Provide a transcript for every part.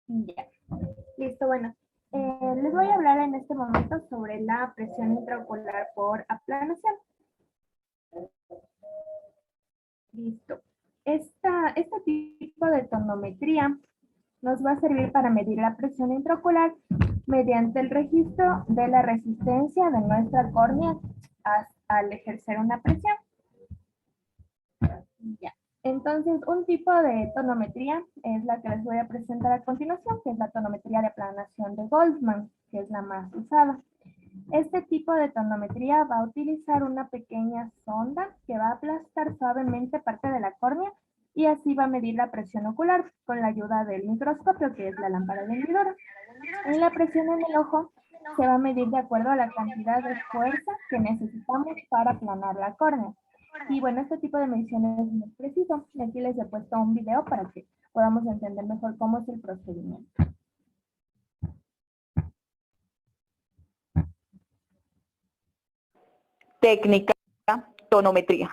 Ya, listo, bueno. Les voy a hablar en este momento sobre la presión intraocular por aplanación. Listo. Este tipo de tonometría nos va a servir para medir la presión intraocular mediante el registro de la resistencia de nuestra córnea al ejercer una presión. Ya. Entonces, un tipo de tonometría es la que les voy a presentar a continuación, que es la tonometría de aplanación de Goldman, que es la más usada. Este tipo de tonometría va a utilizar una pequeña sonda que va a aplastar suavemente parte de la córnea y así va a medir la presión ocular con la ayuda del microscopio, que es la lámpara de hendidura. Y la presión en el ojo se va a medir de acuerdo a la cantidad de fuerza que necesitamos para aplanar la córnea. Y bueno, este tipo de medición es muy preciso. Aquí les he puesto un video para que podamos entender mejor cómo es el procedimiento. Técnica, tonometría.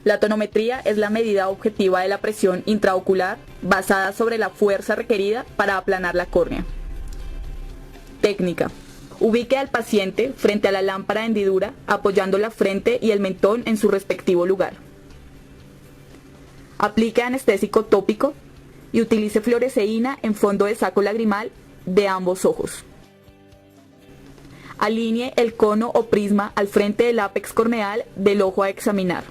La tonometría es la medida objetiva de la presión intraocular basada sobre la fuerza requerida para aplanar la córnea. Técnica. Ubique al paciente frente a la lámpara de hendidura apoyando la frente y el mentón en su respectivo lugar. Aplique anestésico tópico y utilice fluoresceína en fondo de saco lagrimal de ambos ojos. Alinee el cono o prisma al frente del ápex corneal del ojo a examinar.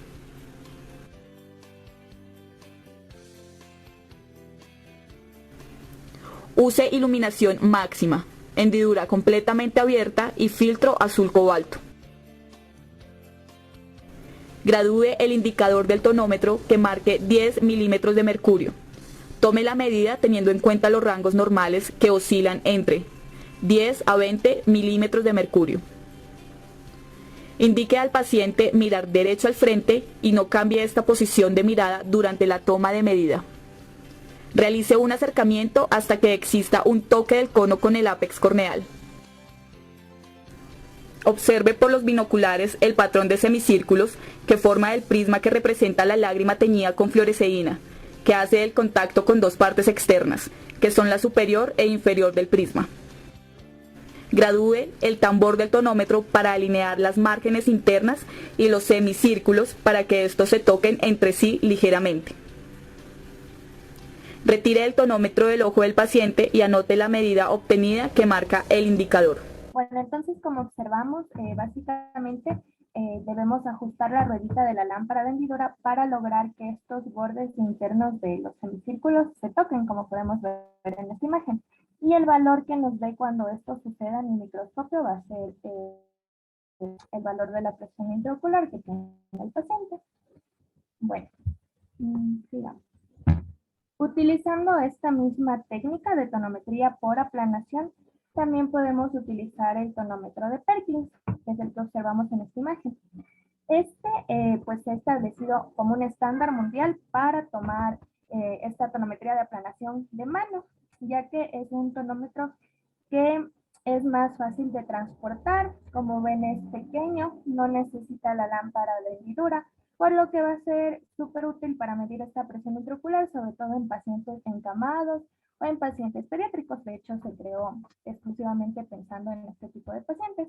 Use iluminación máxima, hendidura completamente abierta y filtro azul cobalto. Gradúe el indicador del tonómetro que marque 10 milímetros de mercurio. Tome la medida teniendo en cuenta los rangos normales que oscilan entre 10 a 20 milímetros de mercurio. Indique al paciente mirar derecho al frente y no cambie esta posición de mirada durante la toma de medida. Realice un acercamiento hasta que exista un toque del cono con el ápex corneal. Observe por los binoculares el patrón de semicírculos que forma el prisma que representa la lágrima teñida con fluoresceína, que hace el contacto con dos partes externas, que son la superior e inferior del prisma. Gradúe el tambor del tonómetro para alinear las márgenes internas y los semicírculos para que estos se toquen entre sí ligeramente. Retire el tonómetro del ojo del paciente y anote la medida obtenida que marca el indicador. Bueno, entonces como observamos, básicamente debemos ajustar la ruedita de la lámpara de hendidura para lograr que estos bordes internos de los semicírculos se toquen, como podemos ver en esta imagen. Y el valor que nos dé cuando esto suceda en el microscopio va a ser el valor de la presión intraocular que tiene el paciente. Bueno, sigamos. Utilizando esta misma técnica de tonometría por aplanación, también podemos utilizar el tonómetro de Perkins, que es el que observamos en esta imagen. Pues se ha establecido como un estándar mundial para tomar esta tonometría de aplanación de mano, ya que es un tonómetro que es más fácil de transportar. Como ven, es pequeño, no necesita la lámpara de hendidura, por lo que va a ser súper útil para medir esta presión intraocular, sobre todo en pacientes encamados o en pacientes pediátricos. De hecho, se creó exclusivamente pensando en este tipo de pacientes.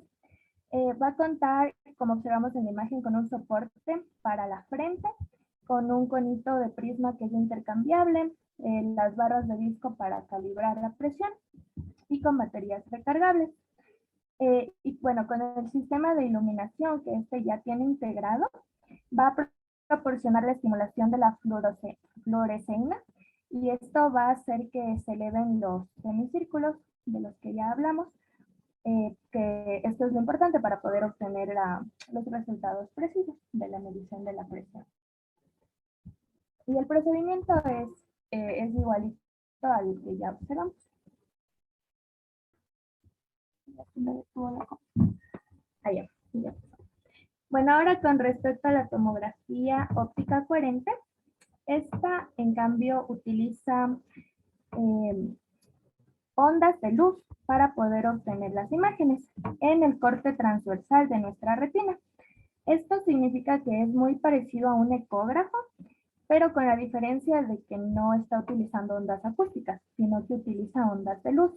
Va a contar, como observamos en la imagen, con un soporte para la frente, con un conito de prisma que es intercambiable, las barras de disco para calibrar la presión y con baterías recargables. Y bueno, con el sistema de iluminación que ya tiene integrado, va a proporcionar la estimulación de la fluoresceína y esto va a hacer que se eleven los semicírculos de los que ya hablamos, que esto es lo importante para poder obtener los resultados precisos de la medición de la presión. Y el procedimiento es igualito al que ya observamos. Allá, ya. Bueno, ahora con respecto a la tomografía óptica coherente, esta en cambio utiliza eh, ondas de luz para poder obtener las imágenes en el corte transversal de nuestra retina. Esto significa que es muy parecido a un ecógrafo, pero con la diferencia de que no está utilizando ondas acústicas, sino que utiliza ondas de luz.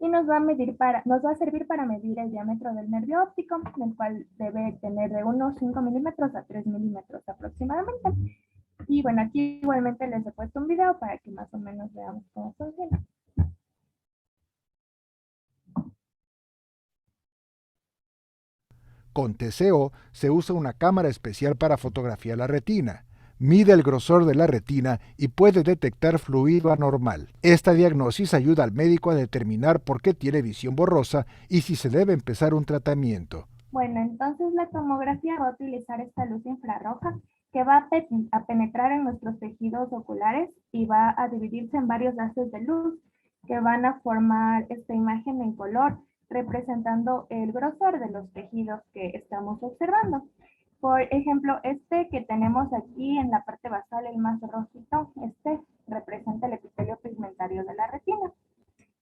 Y nos va a servir para medir el diámetro del nervio óptico, el cual debe tener de unos 5 milímetros a 3 milímetros aproximadamente. Y bueno, aquí igualmente les he puesto un video para que más o menos veamos cómo funciona. Con TCO se usa una cámara especial para fotografiar la retina. Mide el grosor de la retina y puede detectar fluido anormal. Esta diagnosis ayuda al médico a determinar por qué tiene visión borrosa y si se debe empezar un tratamiento. Bueno, entonces la tomografía va a utilizar esta luz infrarroja que va a penetrar en nuestros tejidos oculares y va a dividirse en varios haces de luz que van a formar esta imagen en color, representando el grosor de los tejidos que estamos observando. Por ejemplo, este que tenemos aquí en la parte basal, el más rojito, este representa el epitelio pigmentario de la retina.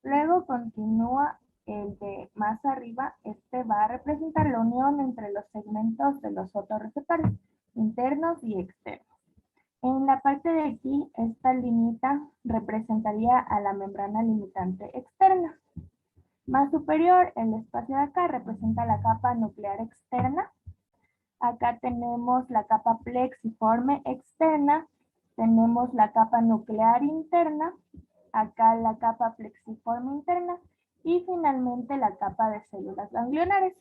Luego continúa el de más arriba, este va a representar la unión entre los segmentos de los fotorreceptores internos y externos. En la parte de aquí, esta limitita representaría a la membrana limitante externa. Más superior, el espacio de acá representa la capa nuclear externa. Acá tenemos la capa plexiforme externa, tenemos la capa nuclear interna, acá la capa plexiforme interna y finalmente la capa de células ganglionares.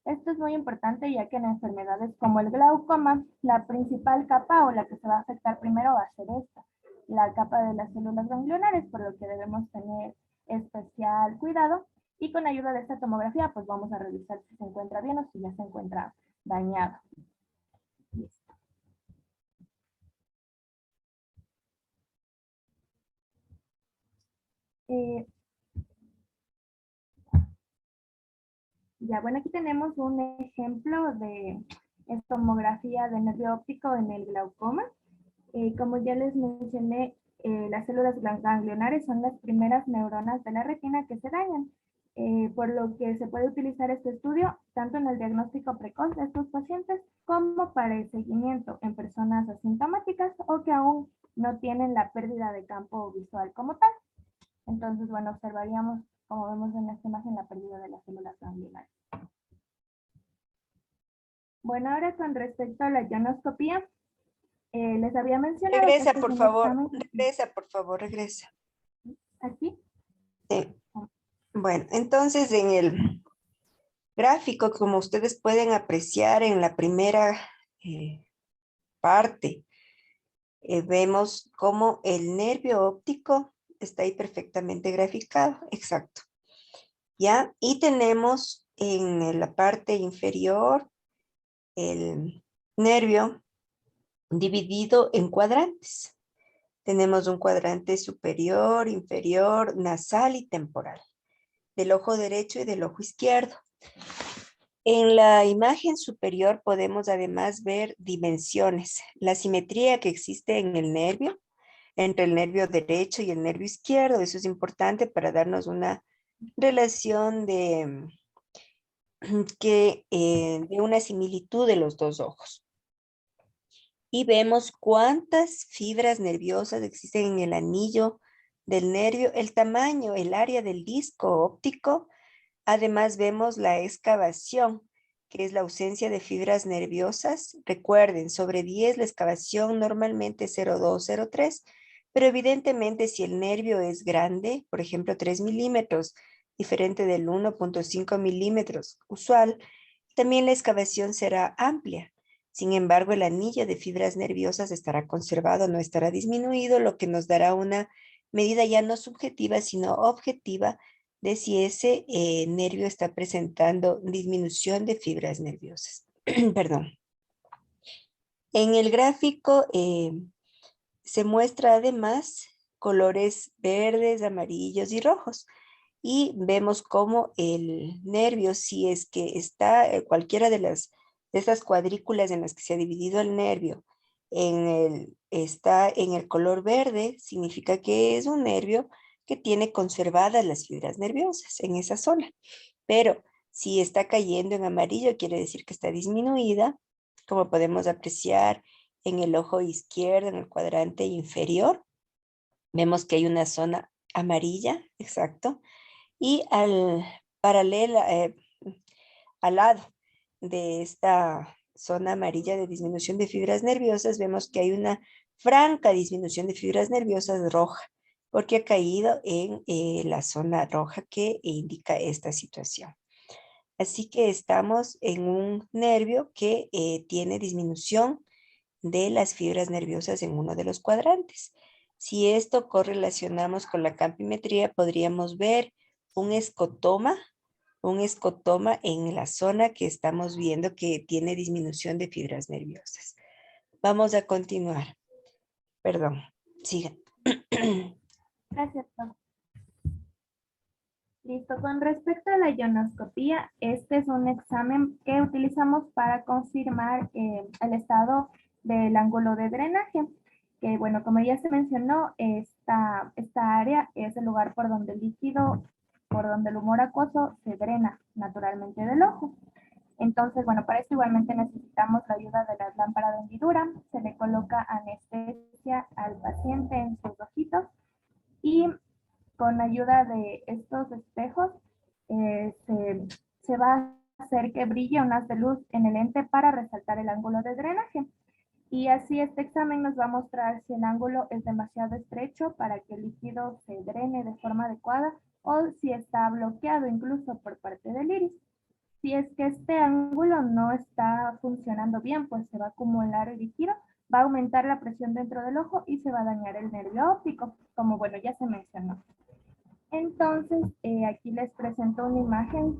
Esto es muy importante ya que en enfermedades como el glaucoma, la principal capa o la que se va a afectar primero va a ser esta, la capa de las células ganglionares, por lo que debemos tener especial cuidado y con ayuda de esta tomografía pues vamos a revisar si se encuentra bien o si ya se encuentra dañado. Eh, Ya, bueno, aquí tenemos un ejemplo de tomografía de nervio óptico en el glaucoma. Como ya les mencioné, las células ganglionares son las primeras neuronas de la retina que se dañan, por lo que se puede utilizar este estudio tanto en el diagnóstico precoz de estos pacientes como para el seguimiento en personas asintomáticas o que aún no tienen la pérdida de campo visual como tal. Entonces, bueno, observaríamos, como vemos en esta imagen, la pérdida de las células ganglionares. Bueno, ahora con respecto a la ionoscopía, les había mencionado que Regresa, este es por un favor. examen. Regresa, por favor, regresa. Aquí. Sí. Bueno, entonces en el gráfico, como ustedes pueden apreciar en la primera parte, vemos cómo el nervio óptico está ahí perfectamente graficado. Exacto. ¿Ya? Y tenemos en la parte inferior el nervio dividido en cuadrantes. Tenemos un cuadrante superior, inferior, nasal y temporal, del ojo derecho y del ojo izquierdo. En la imagen superior podemos además ver dimensiones, la simetría que existe en el nervio, entre el nervio derecho y el nervio izquierdo. Eso es importante para darnos una relación de una similitud de los dos ojos. Y vemos cuántas fibras nerviosas existen en el anillo del nervio, el tamaño, el área del disco óptico. Además vemos la excavación, que es la ausencia de fibras nerviosas. Recuerden, sobre 10 la excavación normalmente es 0,2, 0,3, pero evidentemente si el nervio es grande, por ejemplo 3 milímetros, diferente del 1,5 milímetros usual, también la excavación será amplia. Sin embargo, el anillo de fibras nerviosas estará conservado, no estará disminuido, lo que nos dará una medida ya no subjetiva, sino objetiva de si ese nervio está presentando disminución de fibras nerviosas. Perdón. En el gráfico se muestra además colores verdes, amarillos y rojos. Y vemos cómo el nervio, si es que está cualquiera de las Estas cuadrículas en las que se ha dividido el nervio está en el color verde, significa que es un nervio que tiene conservadas las fibras nerviosas en esa zona. Pero si está cayendo en amarillo, quiere decir que está disminuida, como podemos apreciar en el ojo izquierdo, en el cuadrante inferior. Vemos que hay una zona amarilla, exacto, y al lado de esta zona amarilla de disminución de fibras nerviosas, vemos que hay una franca disminución de fibras nerviosas roja, porque ha caído en la zona roja que indica esta situación. Así que estamos en un nervio que tiene disminución de las fibras nerviosas en uno de los cuadrantes. Si esto correlacionamos con la campimetría, podríamos ver un escotoma en la zona que estamos viendo que tiene disminución de fibras nerviosas. Vamos a continuar. Perdón, sigan. Gracias, Pau. Listo, con respecto a la ionoscopía, este es un examen que utilizamos para confirmar el estado del ángulo de drenaje. Que bueno, como ya se mencionó, esta área es el lugar por donde el líquido, por donde el humor acuoso se drena naturalmente del ojo. Entonces, bueno, para esto igualmente necesitamos la ayuda de la lámpara de hendidura. Se le coloca anestesia al paciente en sus ojitos y con ayuda de estos espejos se va a hacer que brille un haz de luz en el lente para resaltar el ángulo de drenaje. Y así este examen nos va a mostrar si el ángulo es demasiado estrecho para que el líquido se drene de forma adecuada o si está bloqueado incluso por parte del iris. Si es que este ángulo no está funcionando bien, pues se va a acumular el líquido, va a aumentar la presión dentro del ojo y se va a dañar el nervio óptico, como bueno, ya se mencionó. Entonces, aquí les presento una imagen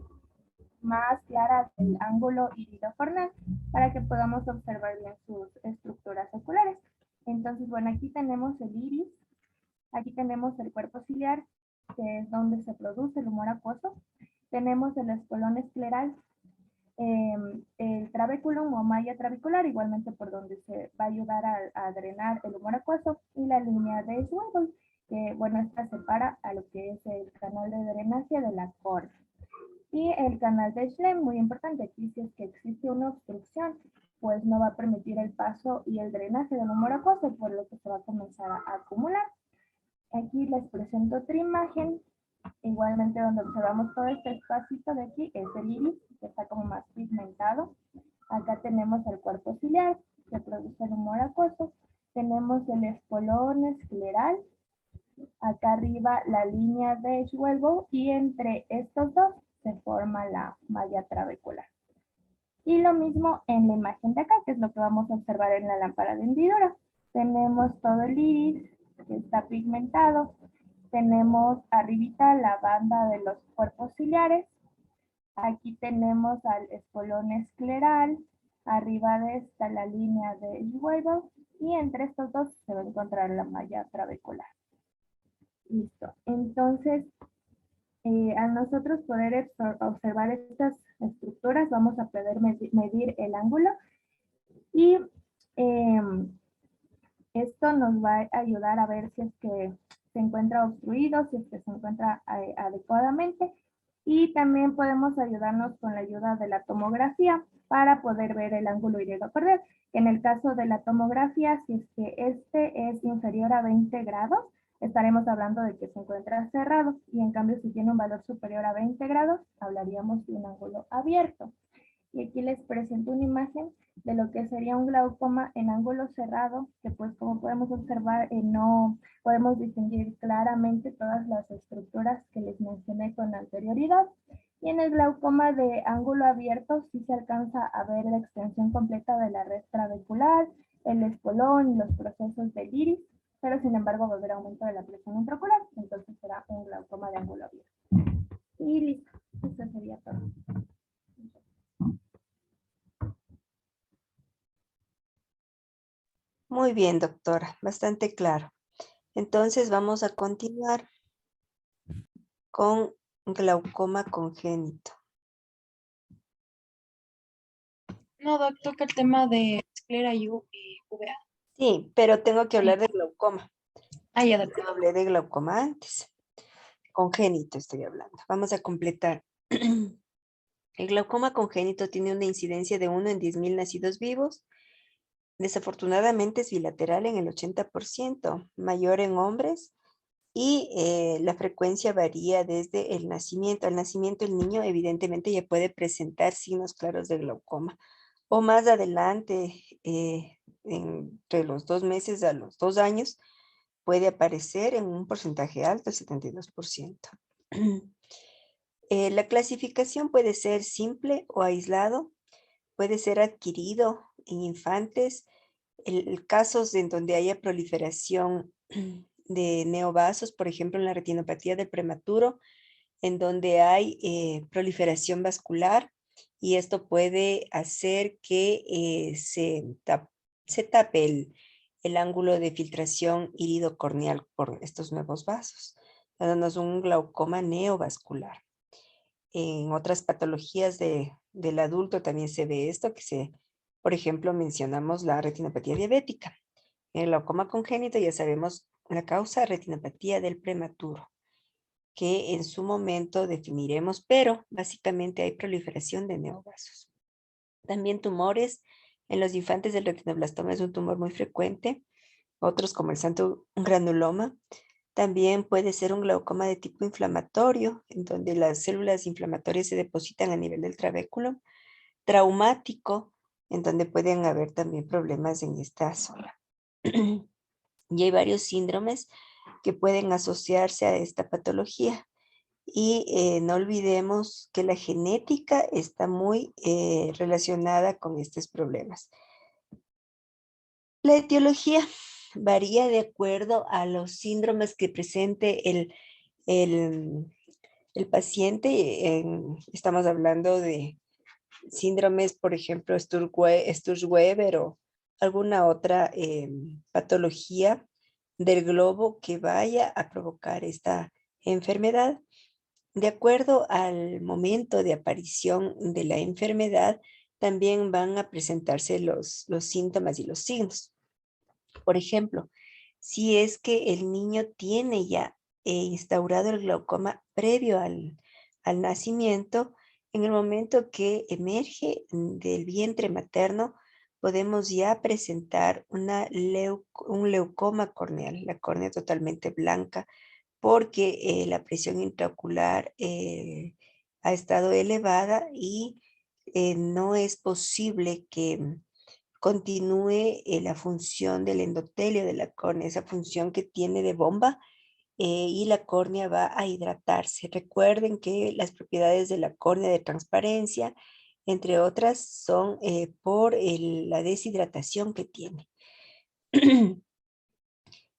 más clara del ángulo iridocorneal para que podamos observar bien sus estructuras oculares. Entonces, bueno, aquí tenemos el iris, aquí tenemos el cuerpo ciliar, que es donde se produce el humor acuoso. Tenemos el espolón escleral, el trabéculum o malla trabecular, igualmente por donde se va a ayudar a drenar el humor acuoso, y la línea de Schlegel, que bueno, esta separa a lo que es el canal de drenaje de la córnea. Y el canal de Schlemm, muy importante, aquí si es que existe una obstrucción, pues no va a permitir el paso y el drenaje del humor acuoso, por lo que se va a comenzar a acumular. Aquí les presento otra imagen, igualmente donde observamos todo este espacito de aquí, es el iris, que está como más pigmentado. Acá tenemos el cuerpo ciliar, que produce el humor acuoso. Tenemos el espolón escleral. Acá arriba la línea de Schlegel y entre estos dos se forma la malla trabecular. Y lo mismo en la imagen de acá, que es lo que vamos a observar en la lámpara de hendidura. Tenemos todo el iris que está pigmentado. Tenemos arribita la banda de los cuerpos ciliares. Aquí tenemos al espolón escleral. Arriba de esta la línea de Schlegel. Y entre estos dos se va a encontrar la malla trabecular. Listo. Entonces, al nosotros poder observar estas estructuras, vamos a poder medir el ángulo y esto nos va a ayudar a ver si es que se encuentra obstruido, si es que se encuentra adecuadamente, y también podemos ayudarnos con la ayuda de la tomografía para poder ver el ángulo iridocorneal. En el caso de la tomografía, si es que este es inferior a 20 grados, estaremos hablando de que se encuentra cerrado, y en cambio si tiene un valor superior a 20 grados, hablaríamos de un ángulo abierto. Y aquí les presento una imagen de lo que sería un glaucoma en ángulo cerrado, que pues como podemos observar no podemos distinguir claramente todas las estructuras que les mencioné con anterioridad. Y en el glaucoma de ángulo abierto sí se alcanza a ver la extensión completa de la red trabecular, el espolón y los procesos del iris, pero sin embargo va a haber aumento de la presión intraocular, entonces será un glaucoma de ángulo abierto. Y listo, eso sería todo. Muy bien, doctora, bastante claro. Entonces vamos a continuar con glaucoma congénito. No, doc, toca el tema de esclera y VA. Sí, pero tengo que hablar de glaucoma. Ah, ya, doc. Yo hablé de glaucoma antes. Congénito estoy hablando. Vamos a completar. El glaucoma congénito tiene una incidencia de 1 en 10.000 nacidos vivos. Desafortunadamente es bilateral en el 80%, mayor en hombres y la frecuencia varía desde el nacimiento. Al nacimiento el niño evidentemente ya puede presentar signos claros de glaucoma o más adelante, entre los 2 meses a los 2 años, puede aparecer en un porcentaje alto, el 72%. La clasificación puede ser simple o aislado, puede ser adquirido en infantes, casos en donde haya proliferación de neovasos, por ejemplo, en la retinopatía del prematuro, en donde hay proliferación vascular y esto puede hacer que se tape el ángulo de filtración iridocorneal por estos nuevos vasos, dándonos un glaucoma neovascular. En otras patologías del adulto también se ve esto, por ejemplo, mencionamos la retinopatía diabética. En el glaucoma congénito ya sabemos la causa, retinopatía del prematuro, que en su momento definiremos, pero básicamente hay proliferación de neovasos. También tumores. En los infantes el retinoblastoma es un tumor muy frecuente, otros como el santo granuloma. También puede ser un glaucoma de tipo inflamatorio, en donde las células inflamatorias se depositan a nivel del trabéculo. Traumático, en donde pueden haber también problemas en esta zona. Y hay varios síndromes que pueden asociarse a esta patología. Y no olvidemos que la genética está muy relacionada con estos problemas. La etiología varía de acuerdo a los síndromes que presente el paciente. Estamos hablando de síndromes, por ejemplo, Sturge-Weber o alguna otra patología del globo que vaya a provocar esta enfermedad. De acuerdo al momento de aparición de la enfermedad, también van a presentarse los síntomas y los signos. Por ejemplo, si es que el niño tiene ya instaurado el glaucoma previo al nacimiento, en el momento que emerge del vientre materno, podemos ya presentar un leucoma corneal, la córnea totalmente blanca, porque la presión intraocular ha estado elevada y no es posible que continúe la función del endotelio de la córnea, esa función que tiene de bomba, y la córnea va a hidratarse. Recuerden que las propiedades de la córnea de transparencia, entre otras, son por la deshidratación que tiene.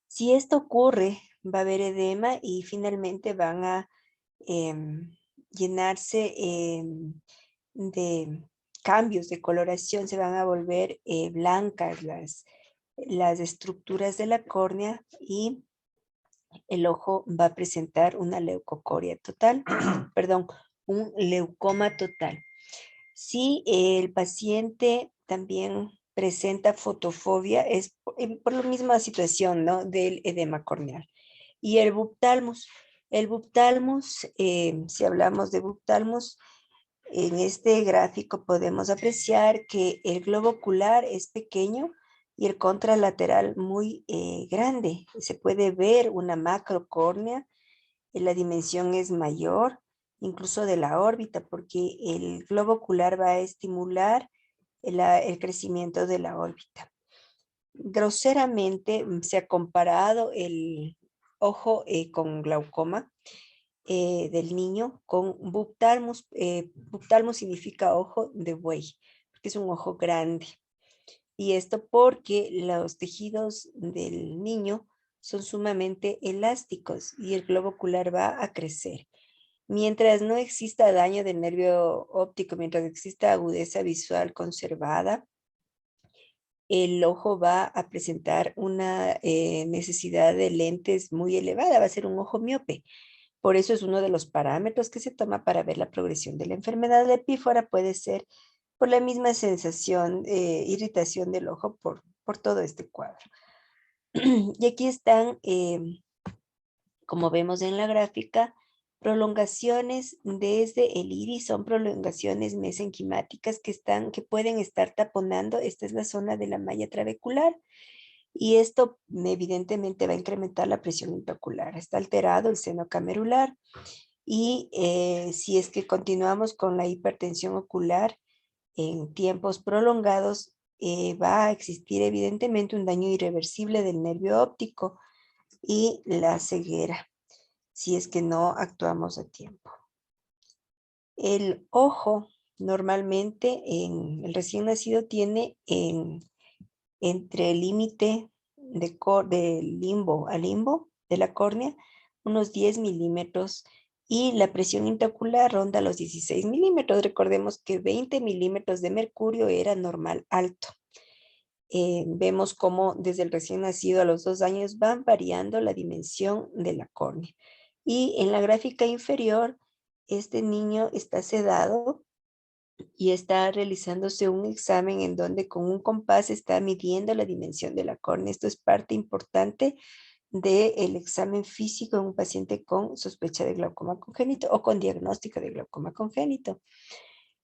Si esto ocurre, va a haber edema y finalmente van a llenarse de cambios de coloración, se van a volver blancas las estructuras de la córnea y el ojo va a presentar una leucocoria total, perdón, un leucoma total. Si el paciente también presenta fotofobia, es por la misma situación, ¿no? Del edema corneal. Y el buptalmus. El buptalmus, si hablamos de buptalmus, en este gráfico podemos apreciar que el globo ocular es pequeño y el contralateral muy grande. Se puede ver una macrocórnea, la dimensión es mayor, incluso de la órbita, porque el globo ocular va a estimular el crecimiento de la órbita. Groseramente se ha comparado el ojo con glaucoma del niño con buptalmus. Buptalmus significa ojo de buey, porque es un ojo grande. Y esto porque los tejidos del niño son sumamente elásticos y el globo ocular va a crecer. Mientras no exista daño del nervio óptico, mientras exista agudeza visual conservada, el ojo va a presentar una necesidad de lentes muy elevada, va a ser un ojo miope. Por eso es uno de los parámetros que se toma para ver la progresión de la enfermedad de epífora. Puede ser por la misma sensación, irritación del ojo por todo este cuadro. Y aquí están, como vemos en la gráfica, prolongaciones desde el iris, son prolongaciones mesenquimáticas que pueden estar taponando. Esta es la zona de la malla trabecular. Y esto evidentemente va a incrementar la presión intraocular. Está alterado el seno camerular. Y si es que continuamos con la hipertensión ocular en tiempos prolongados, va a existir evidentemente un daño irreversible del nervio óptico y la ceguera, si es que no actuamos a tiempo. El ojo normalmente en el recién nacido tiene entre el límite de limbo a limbo de la córnea unos 10 milímetros y la presión intraocular ronda los 16 milímetros. Recordemos que 20 milímetros de mercurio era normal alto. Vemos cómo desde el recién nacido a los 2 años van variando la dimensión de la córnea. Y en la gráfica inferior, este niño está sedado y está realizándose un examen en donde con un compás está midiendo la dimensión de la córnea. Esto es parte importante del examen físico en un paciente con sospecha de glaucoma congénito o con diagnóstico de glaucoma congénito.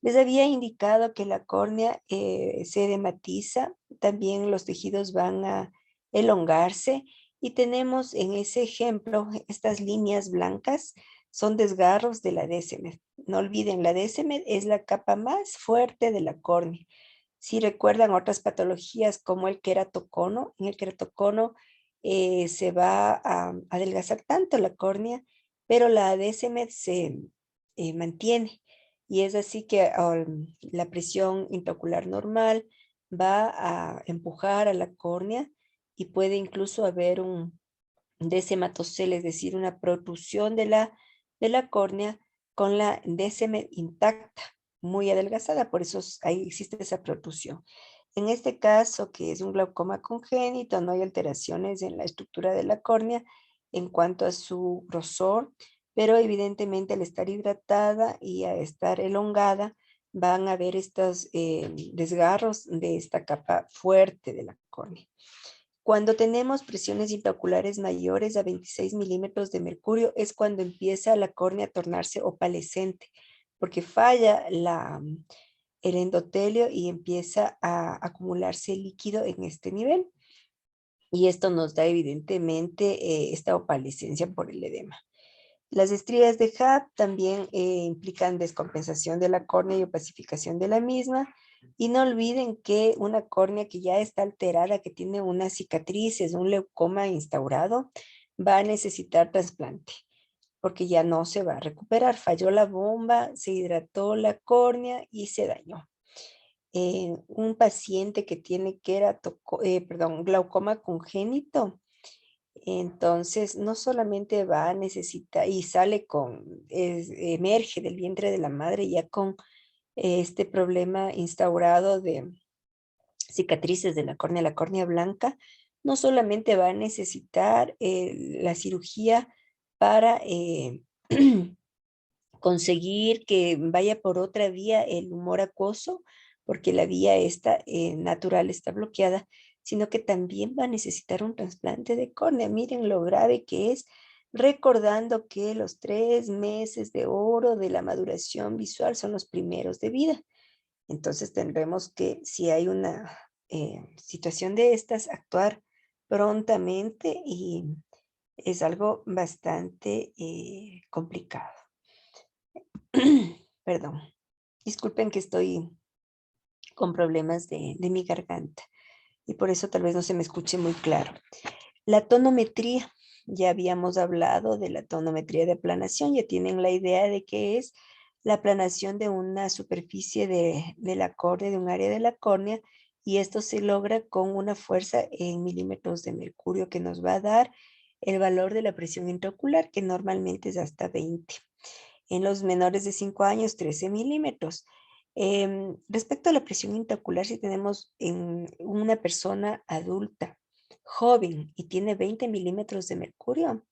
Les había indicado que la córnea se edematiza, también los tejidos van a elongarse y tenemos en ese ejemplo estas líneas blancas son desgarros de la décima. No olviden, la décima es la capa más fuerte de la córnea. Si recuerdan otras patologías como el queratocono, en el queratocono se va a adelgazar tanto la córnea, pero la décima se mantiene. Y es así que la presión intraocular normal va a empujar a la córnea y puede incluso haber un desematocele, es decir, una protrusión de la córnea con la décima intacta, muy adelgazada, por eso ahí existe esa protrusión. En este caso, que es un glaucoma congénito, no hay alteraciones en la estructura de la córnea en cuanto a su grosor, pero evidentemente al estar hidratada y a estar elongada, van a haber estos desgarros de esta capa fuerte de la córnea. Cuando tenemos presiones intraoculares mayores a 26 milímetros de mercurio es cuando empieza la córnea a tornarse opalescente, porque falla el endotelio y empieza a acumularse líquido en este nivel. Y esto nos da evidentemente esta opalescencia por el edema. Las estrías de Hab también implican descompensación de la córnea y opacificación de la misma. Y no olviden que una córnea que ya está alterada, que tiene unas cicatrices, un leucoma instaurado, va a necesitar trasplante, porque ya no se va a recuperar. Falló la bomba, se hidrató la córnea y se dañó. Un paciente que tiene glaucoma congénito, entonces no solamente va a necesitar y emerge del vientre de la madre ya con este problema instaurado de cicatrices de la córnea blanca, no solamente va a necesitar la cirugía para conseguir que vaya por otra vía el humor acuoso, porque la vía esta natural está bloqueada, sino que también va a necesitar un trasplante de córnea. Miren lo grave que es, recordando que los 3 meses de oro de la maduración visual son los primeros de vida. Entonces tendremos que, si hay una situación de estas, actuar prontamente y es algo bastante complicado. Perdón, disculpen que estoy con problemas de mi garganta y por eso tal vez no se me escuche muy claro. La tonometría, ya habíamos hablado de la tonometría de aplanación, ya tienen la idea de qué es la aplanación de una superficie de la córnea, de un área de la córnea, y esto se logra con una fuerza en milímetros de mercurio que nos va a dar el valor de la presión intraocular, que normalmente es hasta 20. En los menores de 5 años, 13 milímetros. Respecto a la presión intraocular, si tenemos en una persona adulta, joven y tiene 20 milímetros de mercurio,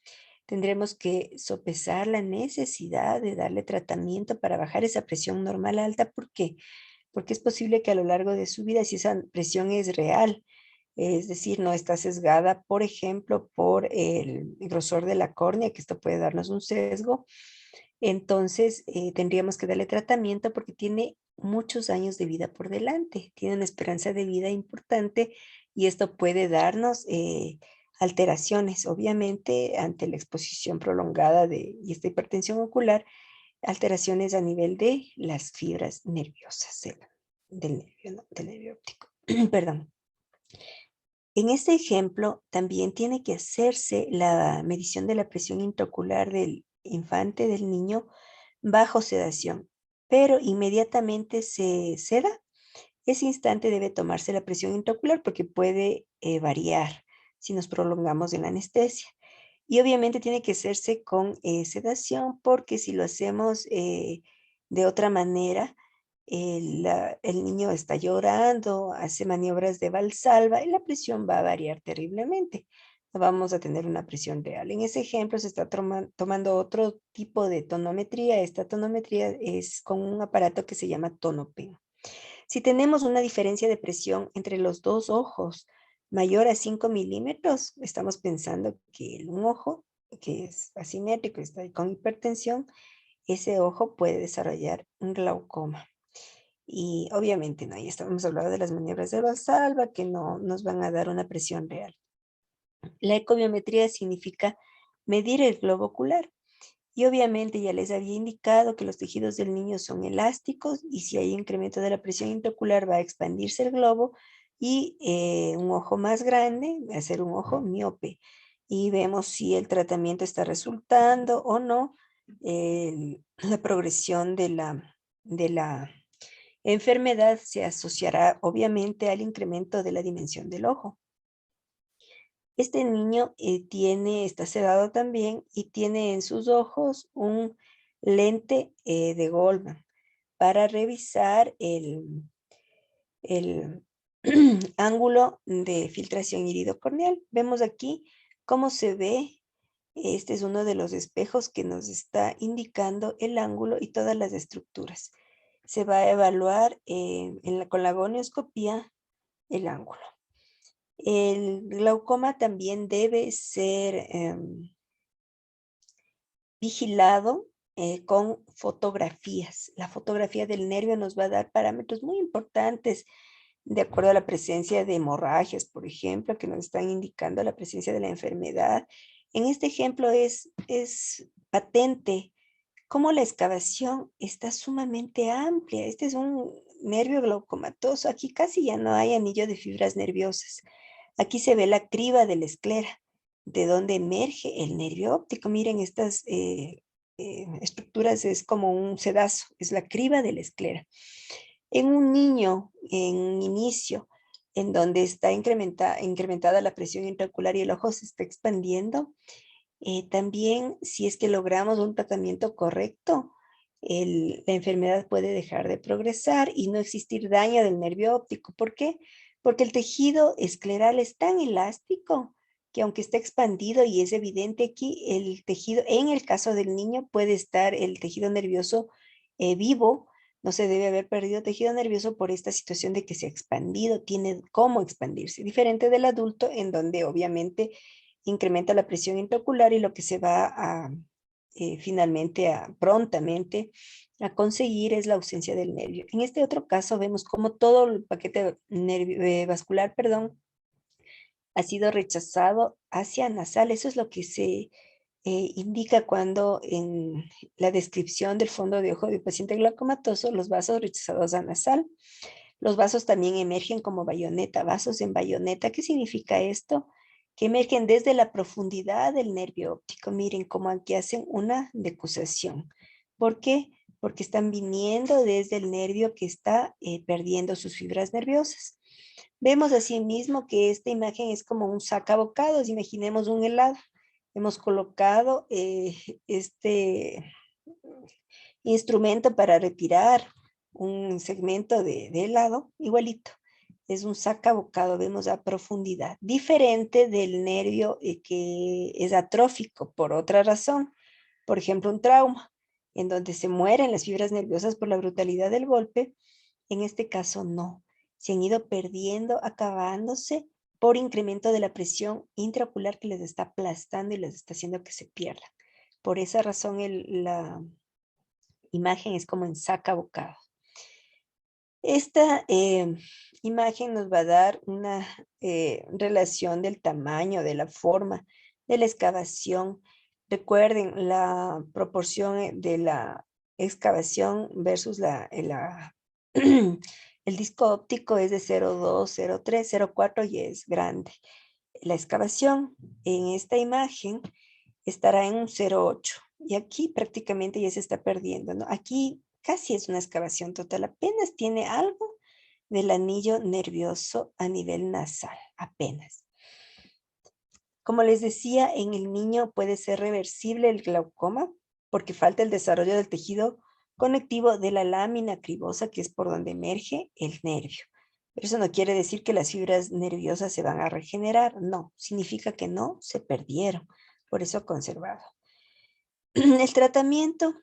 tendremos que sopesar la necesidad de darle tratamiento para bajar esa presión normal alta. ¿Por qué? porque es posible que a lo largo de su vida, si esa presión es real, es decir, no está sesgada, por ejemplo, por el grosor de la córnea, que esto puede darnos un sesgo, entonces tendríamos que darle tratamiento porque tiene muchos años de vida por delante, tiene una esperanza de vida importante y esto puede darnos alteraciones, obviamente, ante la exposición prolongada y esta hipertensión ocular, alteraciones a nivel de las fibras nerviosas del nervio, ¿no? Del nervio óptico. Perdón. En este ejemplo, también tiene que hacerse la medición de la presión intraocular del infante, del niño, bajo sedación, pero inmediatamente se seda, ese instante debe tomarse la presión intraocular porque puede variar si nos prolongamos en la anestesia. Y obviamente tiene que hacerse con sedación porque si lo hacemos de otra manera, el niño está llorando, hace maniobras de valsalva y la presión va a variar terriblemente. No vamos a tener una presión real. En ese ejemplo se está tomando otro tipo de tonometría. Esta tonometría es con un aparato que se llama tonopen. Si tenemos una diferencia de presión entre los dos ojos mayor a 5 milímetros, estamos pensando que un ojo que es asimétrico, está con hipertensión, ese ojo puede desarrollar un glaucoma. Y obviamente no, ya estamos hablando de las maniobras de Valsalva que no nos van a dar una presión real. La ecobiometría significa medir el globo ocular. Y obviamente ya les había indicado que los tejidos del niño son elásticos y si hay incremento de la presión intraocular va a expandirse el globo y un ojo más grande va a ser un ojo miope. Y vemos si el tratamiento está resultando o no la progresión de la enfermedad se asociará obviamente al incremento de la dimensión del ojo. Este niño está sedado también y tiene en sus ojos un lente de Goldman para revisar el ángulo de filtración iridocorneal. Vemos aquí cómo se ve. Este es uno de los espejos que nos está indicando el ángulo y todas las estructuras. Se va a evaluar con la gonioscopía el ángulo. El glaucoma también debe ser vigilado con fotografías. La fotografía del nervio nos va a dar parámetros muy importantes de acuerdo a la presencia de hemorragias, por ejemplo, que nos están indicando la presencia de la enfermedad. En este ejemplo es patente cómo la excavación está sumamente amplia. Este es un nervio glaucomatoso. Aquí casi ya no hay anillo de fibras nerviosas. Aquí se ve la criba de la esclera, de donde emerge el nervio óptico. Miren, estas estructuras es como un sedazo, es la criba de la esclera. En un niño, en inicio, en donde está incrementada la presión intraocular y el ojo se está expandiendo, también si es que logramos un tratamiento correcto, la enfermedad puede dejar de progresar y no existir daño del nervio óptico. ¿Por qué? Porque el tejido escleral es tan elástico que aunque está expandido y es evidente aquí, el tejido, en el caso del niño, puede estar el tejido nervioso vivo. No se debe haber perdido tejido nervioso por esta situación de que se ha expandido, tiene cómo expandirse, diferente del adulto en donde obviamente incrementa la presión intraocular y lo que se va a finalmente prontamente a conseguir es la ausencia del nervio. En este otro caso vemos como todo el paquete vascular, perdón, ha sido rechazado hacia nasal. Eso es lo que se indica cuando en la descripción del fondo de ojo de paciente glaucomatoso, los vasos rechazados a nasal. Los vasos también emergen como bayoneta, vasos en bayoneta. ¿Qué significa esto? Que emergen desde la profundidad del nervio óptico. Miren cómo aquí hacen una decusación. ¿Por qué? Porque están viniendo desde el nervio que está perdiendo sus fibras nerviosas. Vemos asimismo que esta imagen es como un sacabocados. Imaginemos un helado. Hemos colocado este instrumento para retirar un segmento de helado, igualito. Es un sacabocado, vemos a profundidad, diferente del nervio que es atrófico por otra razón. Por ejemplo, un trauma, en donde se mueren las fibras nerviosas por la brutalidad del golpe. En este caso no. Se han ido perdiendo, acabándose por incremento de la presión intraocular que les está aplastando y les está haciendo que se pierdan. Por esa razón la imagen es como en saca bocado. Esta imagen nos va a dar una relación del tamaño, de la forma, de la excavación. Recuerden la proporción de la excavación versus el disco óptico es de 0,2, 0,3, 0,4 y es grande. La excavación en esta imagen estará en un 0,8 y aquí prácticamente ya se está perdiendo, ¿no? Aquí casi es una excavación total, apenas tiene algo del anillo nervioso a nivel nasal, apenas. Como les decía, en el niño puede ser reversible el glaucoma porque falta el desarrollo del tejido conectivo de la lámina cribosa, que es por donde emerge el nervio. Pero eso no quiere decir que las fibras nerviosas se van a regenerar, no, significa que no se perdieron, por eso conservado. El tratamiento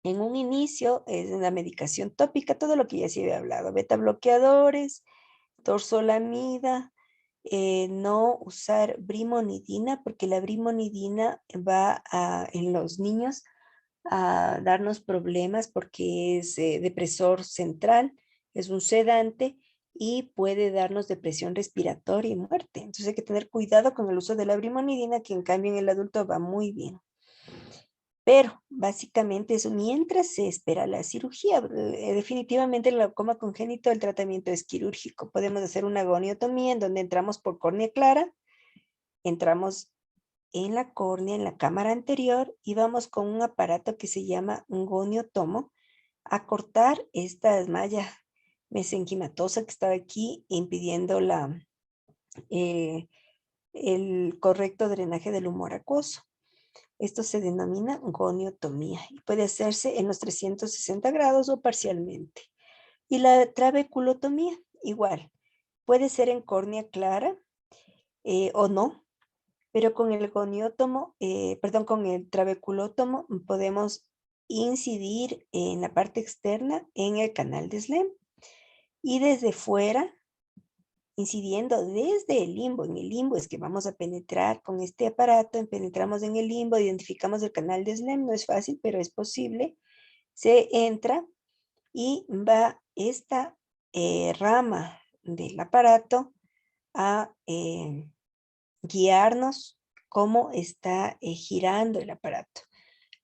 en un inicio es una medicación tópica, todo lo que ya se había hablado, beta bloqueadores, torsolamida, no usar brimonidina, porque la brimonidina va en los niños a darnos problemas porque es depresor central, es un sedante y puede darnos depresión respiratoria y muerte. Entonces hay que tener cuidado con el uso de la brimonidina, que en cambio en el adulto va muy bien. Pero básicamente eso, mientras se espera la cirugía, definitivamente el glaucoma congénito, el tratamiento es quirúrgico. Podemos hacer una goniotomía en donde entramos por córnea clara, entramos en la córnea, en la cámara anterior, y vamos con un aparato que se llama un goniotomo a cortar esta malla mesenquimatosa que estaba aquí impidiendo el correcto drenaje del humor acuoso. Esto se denomina goniotomía y puede hacerse en los 360 grados o parcialmente. Y la trabeculotomía, igual, puede ser en córnea clara o no, pero con el con el trabeculótomo podemos incidir en la parte externa en el canal de Slem y desde fuera, incidiendo desde el limbo. En el limbo es que vamos a penetrar con este aparato, penetramos en el limbo, identificamos el canal de Slem, no es fácil, pero es posible. Se entra y va esta rama del aparato a guiarnos cómo está girando el aparato.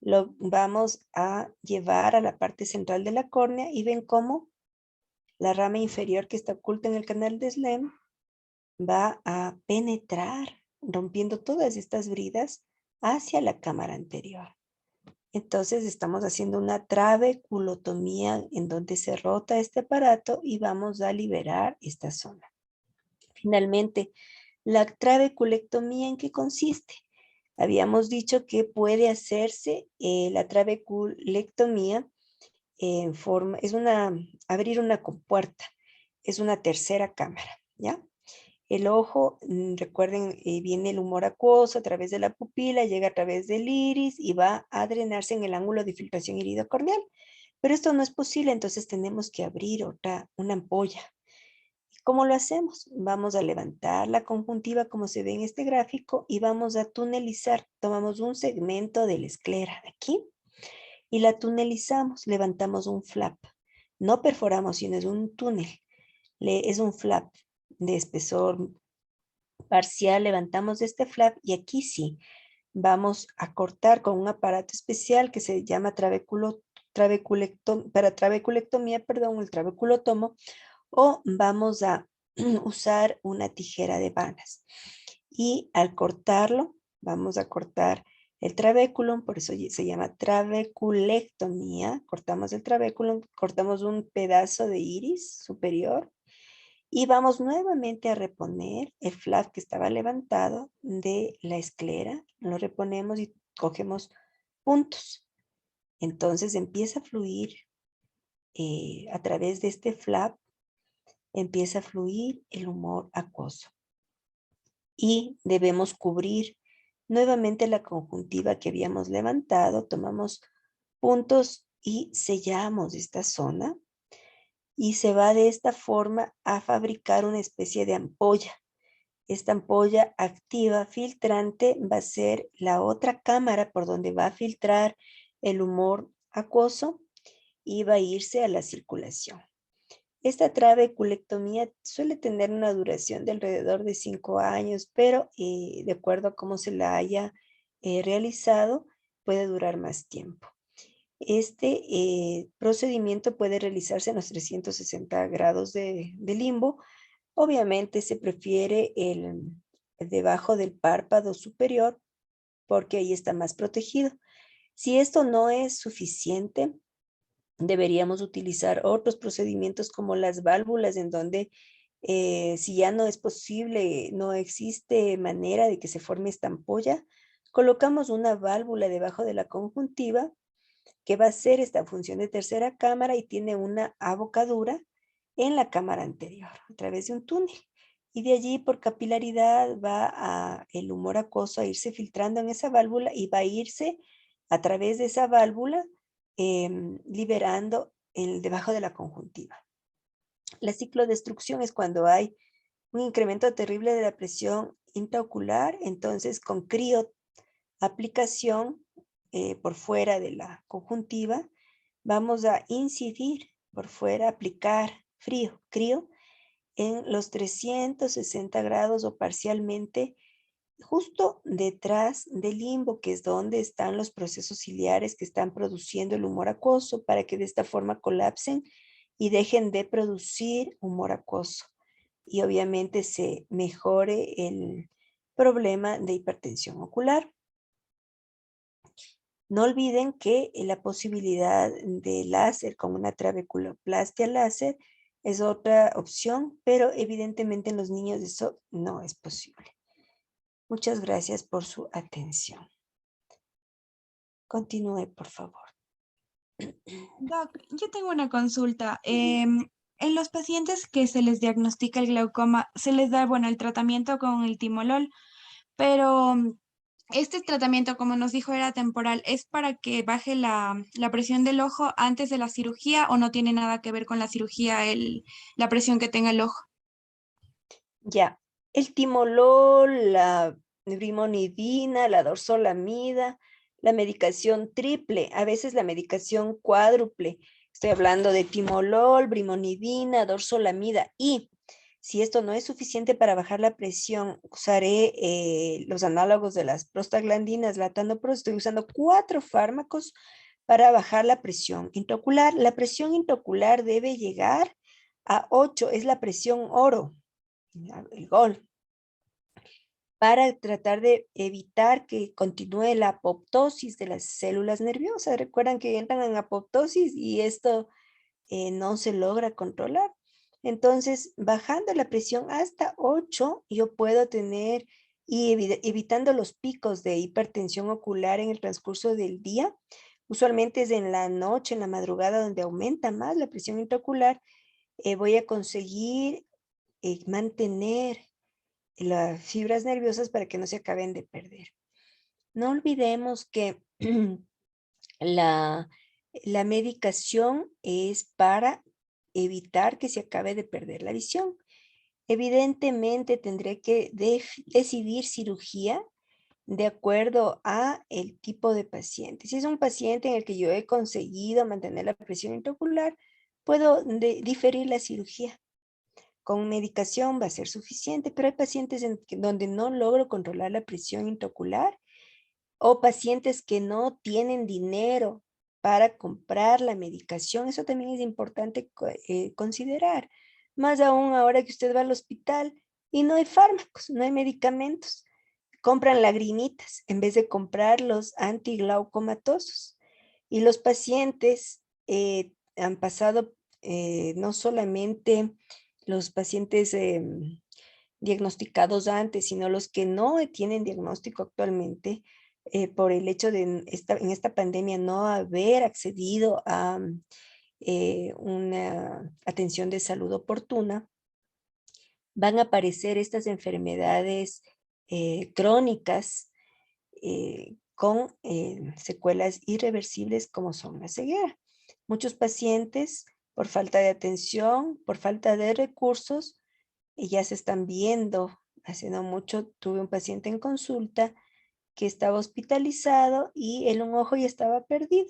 Lo vamos a llevar a la parte central de la córnea y ven cómo la rama inferior que está oculta en el canal de Slem va a penetrar, rompiendo todas estas bridas hacia la cámara anterior. Entonces estamos haciendo una trabeculotomía en donde se rota este aparato y vamos a liberar esta zona. Finalmente, la trabeculectomía, ¿en qué consiste? Habíamos dicho que puede hacerse la trabeculectomía en forma, abrir una compuerta, es una tercera cámara, ¿ya? El ojo, recuerden, viene el humor acuoso a través de la pupila, llega a través del iris y va a drenarse en el ángulo de filtración iridocorneal. Pero esto no es posible, entonces tenemos que abrir una ampolla. ¿Cómo lo hacemos? Vamos a levantar la conjuntiva como se ve en este gráfico y vamos a tunelizar. Tomamos un segmento de la esclera aquí y la tunelizamos, levantamos un flap. No perforamos, sino es un túnel. Es un flap de espesor parcial, levantamos este flap y aquí sí, vamos a cortar con un aparato especial que se llama el trabeculotomo, o vamos a usar una tijera de vanas. Y al cortarlo, vamos a cortar el trabéculum, por eso se llama trabeculectomía. Cortamos el trabéculum, cortamos un pedazo de iris superior y vamos nuevamente a reponer el flap que estaba levantado de la esclera. Lo reponemos y cogemos puntos. Entonces empieza a fluir a través de este flap, empieza a fluir el humor acuoso. Y debemos cubrir nuevamente la conjuntiva que habíamos levantado. Tomamos puntos y sellamos esta zona. y se va de esta forma a fabricar una especie de ampolla. Esta ampolla activa filtrante va a ser la otra cámara por donde va a filtrar el humor acuoso y va a irse a la circulación. Esta trabeculectomía suele tener una duración de alrededor de 5 años, pero de acuerdo a cómo se la haya realizado, puede durar más tiempo. Este procedimiento puede realizarse en los 360 grados de limbo. Obviamente se prefiere el debajo del párpado superior porque ahí está más protegido. Si esto no es suficiente, deberíamos utilizar otros procedimientos como las válvulas en donde si ya no es posible, no existe manera de que se forme esta ampolla, colocamos una válvula debajo de la conjuntiva que va a hacer esta función de tercera cámara y tiene una abocadura en la cámara anterior a través de un túnel. Y de allí por capilaridad va el humor acuoso a irse filtrando en esa válvula y va a irse a través de esa válvula liberando debajo de la conjuntiva. La ciclodestrucción es cuando hay un incremento terrible de la presión intraocular, entonces con crioaplicación por fuera de la conjuntiva, vamos a incidir por fuera, aplicar crío, en los 360 grados o parcialmente, justo detrás del limbo, que es donde están los procesos ciliares que están produciendo el humor acuoso, para que de esta forma colapsen y dejen de producir humor acuoso. Y obviamente se mejore el problema de hipertensión ocular. No olviden que la posibilidad de láser con una trabeculoplastia láser es otra opción, pero evidentemente en los niños eso no es posible. Muchas gracias por su atención. Continúe, por favor. Doc, yo tengo una consulta. En los pacientes que se les diagnostica el glaucoma, se les da, bueno, el tratamiento con el timolol, pero este tratamiento, como nos dijo, era temporal. ¿Es para que baje la presión del ojo antes de la cirugía o no tiene nada que ver con la cirugía la presión que tenga el ojo? Ya, el timolol, la brimonidina, la dorzolamida, la medicación triple, a veces la medicación cuádruple. Estoy hablando de timolol, brimonidina, dorzolamida. Y si esto no es suficiente para bajar la presión, usaré los análogos de las prostaglandinas, la tanopro. Estoy usando 4 fármacos para bajar la presión intraocular. La presión intraocular debe llegar a 8, es la presión oro, el gol, para tratar de evitar que continúe la apoptosis de las células nerviosas. Recuerdan que entran en apoptosis y esto no se logra controlar. Entonces, bajando la presión hasta 8, yo puedo tener, y evitando los picos de hipertensión ocular en el transcurso del día. Usualmente es en la noche, en la madrugada, donde aumenta más la presión intraocular. Voy a conseguir mantener las fibras nerviosas para que no se acaben de perder. No olvidemos que la medicación es para evitar que se acabe de perder la visión. Evidentemente tendré que decidir cirugía de acuerdo a el tipo de paciente. Si es un paciente en el que yo he conseguido mantener la presión intraocular, puedo diferir la cirugía. Con medicación va a ser suficiente, pero hay pacientes donde no logro controlar la presión intraocular o pacientes que no tienen dinero para comprar la medicación. Eso también es importante considerar. Más aún ahora que usted va al hospital y no hay fármacos, no hay medicamentos. Compran lagrimitas en vez de comprar los antiglaucomatosos. Y los pacientes han pasado no solamente los pacientes diagnosticados antes, sino los que no tienen diagnóstico actualmente, por el hecho de en esta pandemia no haber accedido a una atención de salud oportuna, van a aparecer estas enfermedades crónicas con secuelas irreversibles como son la ceguera. Muchos pacientes por falta de atención, por falta de recursos, y ya se están viendo. Hace no mucho tuve un paciente en consulta que estaba hospitalizado y un ojo ya estaba perdido.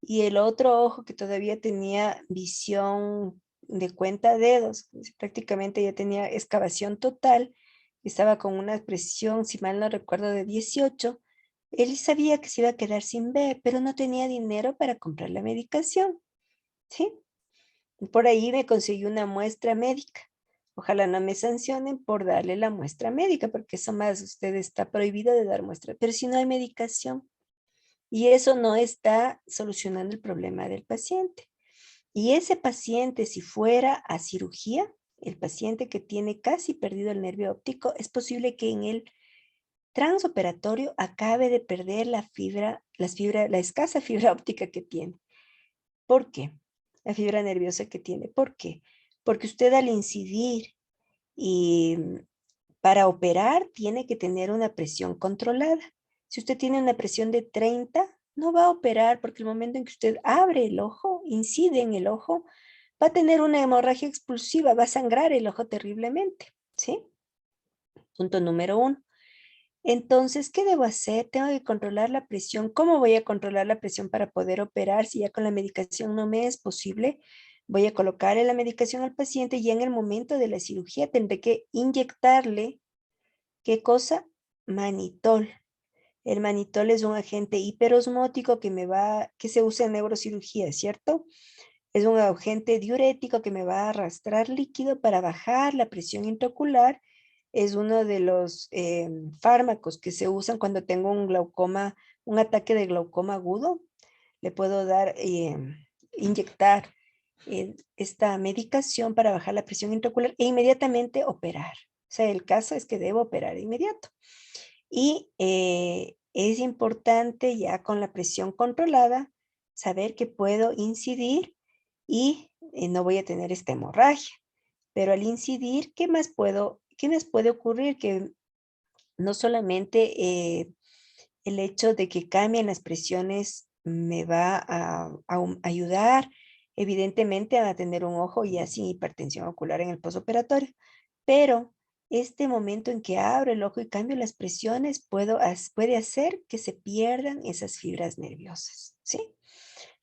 Y el otro ojo que todavía tenía visión de cuenta dedos, prácticamente ya tenía excavación total, estaba con una presión, si mal no recuerdo, de 18. Él sabía que se iba a quedar sin ver, pero no tenía dinero para comprar la medicación, ¿sí? Por ahí me conseguí una muestra médica. Ojalá no me sancionen por darle la muestra médica, porque eso más, usted está prohibido de dar muestra. Pero si no hay medicación, y eso no está solucionando el problema del paciente. Y ese paciente, si fuera a cirugía, el paciente que tiene casi perdido el nervio óptico, es posible que en el transoperatorio acabe de perder la escasa fibra óptica que tiene. ¿Por qué? La fibra nerviosa que tiene. ¿Por qué? Porque usted al incidir y para operar tiene que tener una presión controlada. Si usted tiene una presión de 30, no va a operar porque el momento en que usted abre el ojo, incide en el ojo, va a tener una hemorragia expulsiva, va a sangrar el ojo terriblemente, ¿sí? Punto número 1. Entonces, ¿qué debo hacer? Tengo que controlar la presión. ¿Cómo voy a controlar la presión para poder operar si ya con la medicación no me es posible? Voy a colocarle la medicación al paciente y en el momento de la cirugía tendré que inyectarle, ¿qué cosa? Manitol. El manitol es un agente hiperosmótico que se usa en neurocirugía, ¿cierto? Es un agente diurético que me va a arrastrar líquido para bajar la presión intraocular. Es uno de los fármacos que se usan cuando tengo un glaucoma, un ataque de glaucoma agudo. Le puedo dar, inyectar esta medicación para bajar la presión intraocular e inmediatamente operar. O sea, el caso es que debo operar de inmediato. Y es importante ya con la presión controlada saber que puedo incidir y no voy a tener esta hemorragia. Pero al incidir, qué más puede ocurrir? Que no solamente el hecho de que cambien las presiones me va a ayudar, evidentemente, a tener un ojo ya sin hipertensión ocular en el postoperatorio, pero este momento en que abro el ojo y cambio las presiones puede hacer que se pierdan esas fibras nerviosas, ¿sí?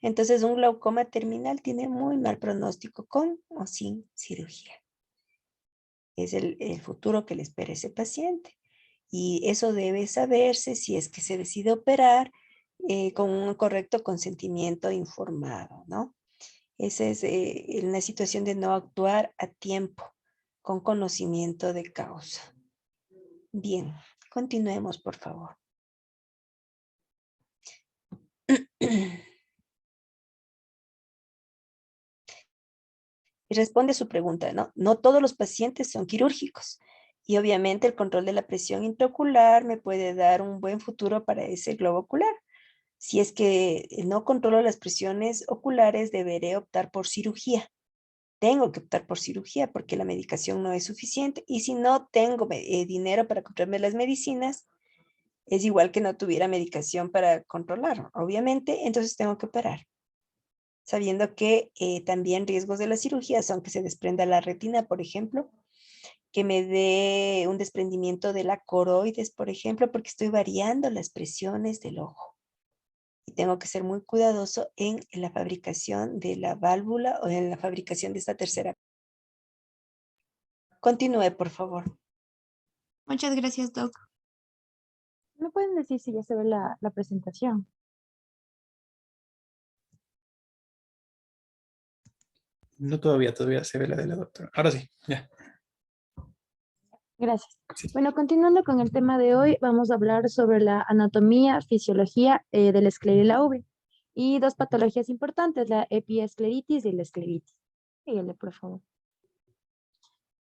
Entonces, un glaucoma terminal tiene muy mal pronóstico con o sin cirugía. Es el futuro que le espera a ese paciente. Y eso debe saberse si es que se decide operar con un correcto consentimiento informado, ¿no? Esa es una situación de no actuar a tiempo, con conocimiento de causa. Bien, continuemos, por favor. Y responde a su pregunta, ¿no? No todos los pacientes son quirúrgicos. Y obviamente el control de la presión intraocular me puede dar un buen futuro para ese globo ocular. Si es que no controlo las presiones oculares, deberé optar por cirugía. Tengo que optar por cirugía porque la medicación no es suficiente. Y si no tengo dinero para comprarme las medicinas, es igual que no tuviera medicación para controlar, obviamente, entonces tengo que operar. Sabiendo que también riesgos de la cirugía son que se desprenda la retina, por ejemplo, que me dé un desprendimiento de la coroides, por ejemplo, porque estoy variando las presiones del ojo. Y tengo que ser muy cuidadoso en la fabricación de la válvula o en la fabricación de esta tercera. Continúe, por favor. Muchas gracias, Doc. ¿Me pueden decir si ya se ve la presentación? No todavía se ve la de la doctora. Ahora sí, ya. Gracias. Sí. Bueno, continuando con el tema de hoy, vamos a hablar sobre la anatomía, fisiología de la esclerosis V y dos patologías importantes, la epiescleritis y la escleritis. Síguele, por favor.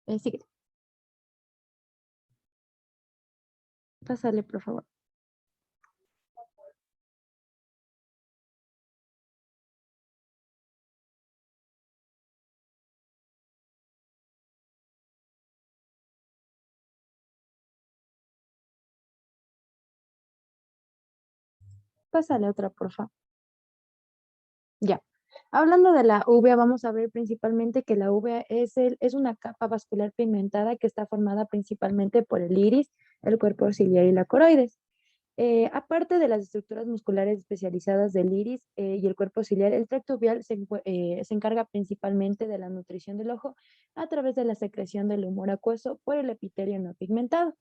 Síguele. Pásale, por favor. Pásale otra, por favor. Ya. Hablando de la uvea, vamos a ver principalmente que la uvea es una capa vascular pigmentada que está formada principalmente por el iris, el cuerpo ciliar y la coroides. Aparte de las estructuras musculares especializadas del iris y el cuerpo ciliar, el tracto uveal se encarga principalmente de la nutrición del ojo a través de la secreción del humor acuoso por el epitelio no pigmentado.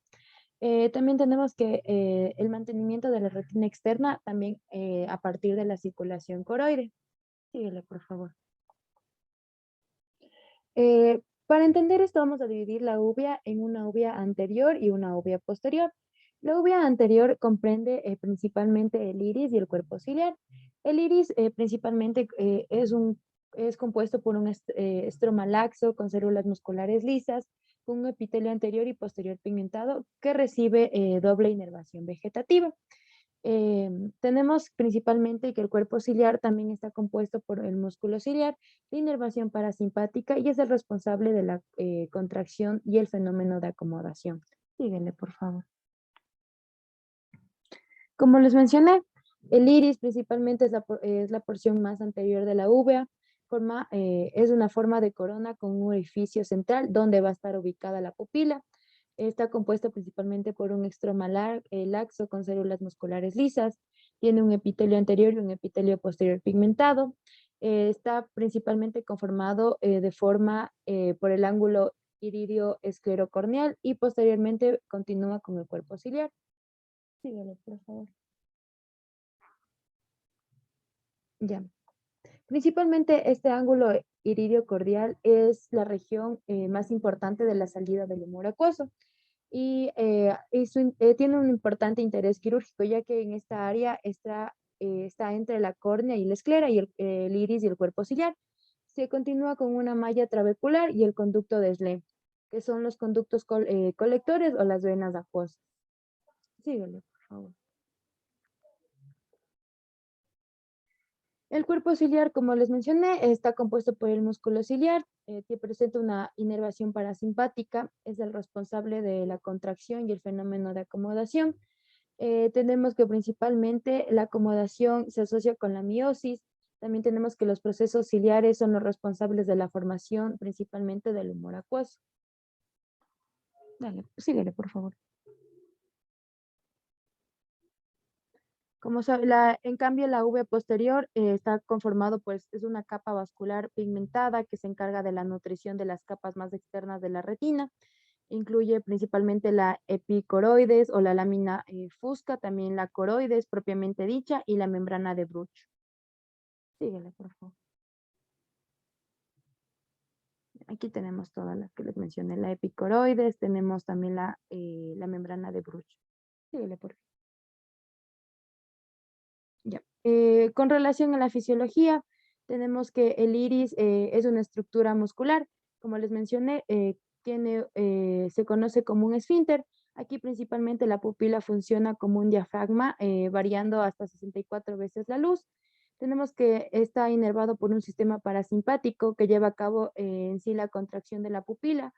También tenemos que el mantenimiento de la retina externa también a partir de la circulación coroide. Síguele, por favor. Para entender esto, vamos a dividir la uvea en una uvea anterior y una uvea posterior. La uvea anterior comprende principalmente el iris y el cuerpo ciliar. El iris principalmente es compuesto por un estroma laxo con células musculares lisas, con un epitelio anterior y posterior pigmentado que recibe doble inervación vegetativa. Tenemos principalmente que el cuerpo ciliar también está compuesto por el músculo ciliar, la inervación parasimpática y es el responsable de la contracción y el fenómeno de acomodación. Síguele, por favor. Como les mencioné, el iris principalmente es la porción más anterior de la uvea. Es una forma de corona con un orificio central donde va a estar ubicada la pupila. Está compuesto principalmente por un estroma laxo con células musculares lisas. Tiene un epitelio anterior y un epitelio posterior pigmentado. Está principalmente conformado por el ángulo iridio esclerocorneal y posteriormente continúa con el cuerpo ciliar. Síguele, por favor. Ya. Principalmente este ángulo iridio cordial es la región más importante de la salida del humor acuoso y tiene un importante interés quirúrgico, ya que en esta área está entre la córnea y la esclera y el iris y el cuerpo ciliar. Se continúa con una malla trabecular y el conducto de Schlemm, que son los conductos colectores o las venas acuosas. Síguele, por favor. El cuerpo ciliar, como les mencioné, está compuesto por el músculo ciliar, que presenta una inervación parasimpática, es el responsable de la contracción y el fenómeno de acomodación. Tenemos que principalmente la acomodación se asocia con la miosis. También tenemos que los procesos ciliares son los responsables de la formación principalmente del humor acuoso. Dale, síguele, por favor. Como sabe, en cambio, la uvea posterior está conformado, pues, es una capa vascular pigmentada que se encarga de la nutrición de las capas más externas de la retina. Incluye principalmente la epicoroides o la lámina fusca, también la coroides propiamente dicha y la membrana de Bruch. Síguele, por favor. Aquí tenemos todas las que les mencioné, la epicoroides, tenemos también la membrana de Bruch. Síguele, por favor. Ya. Con relación a la fisiología, tenemos que el iris es una estructura muscular. Como les mencioné, se conoce como un esfínter. Aquí principalmente la pupila funciona como un diafragma, variando hasta 64 veces la luz. Tenemos que está inervado por un sistema parasimpático que lleva a cabo en sí la contracción de la pupila.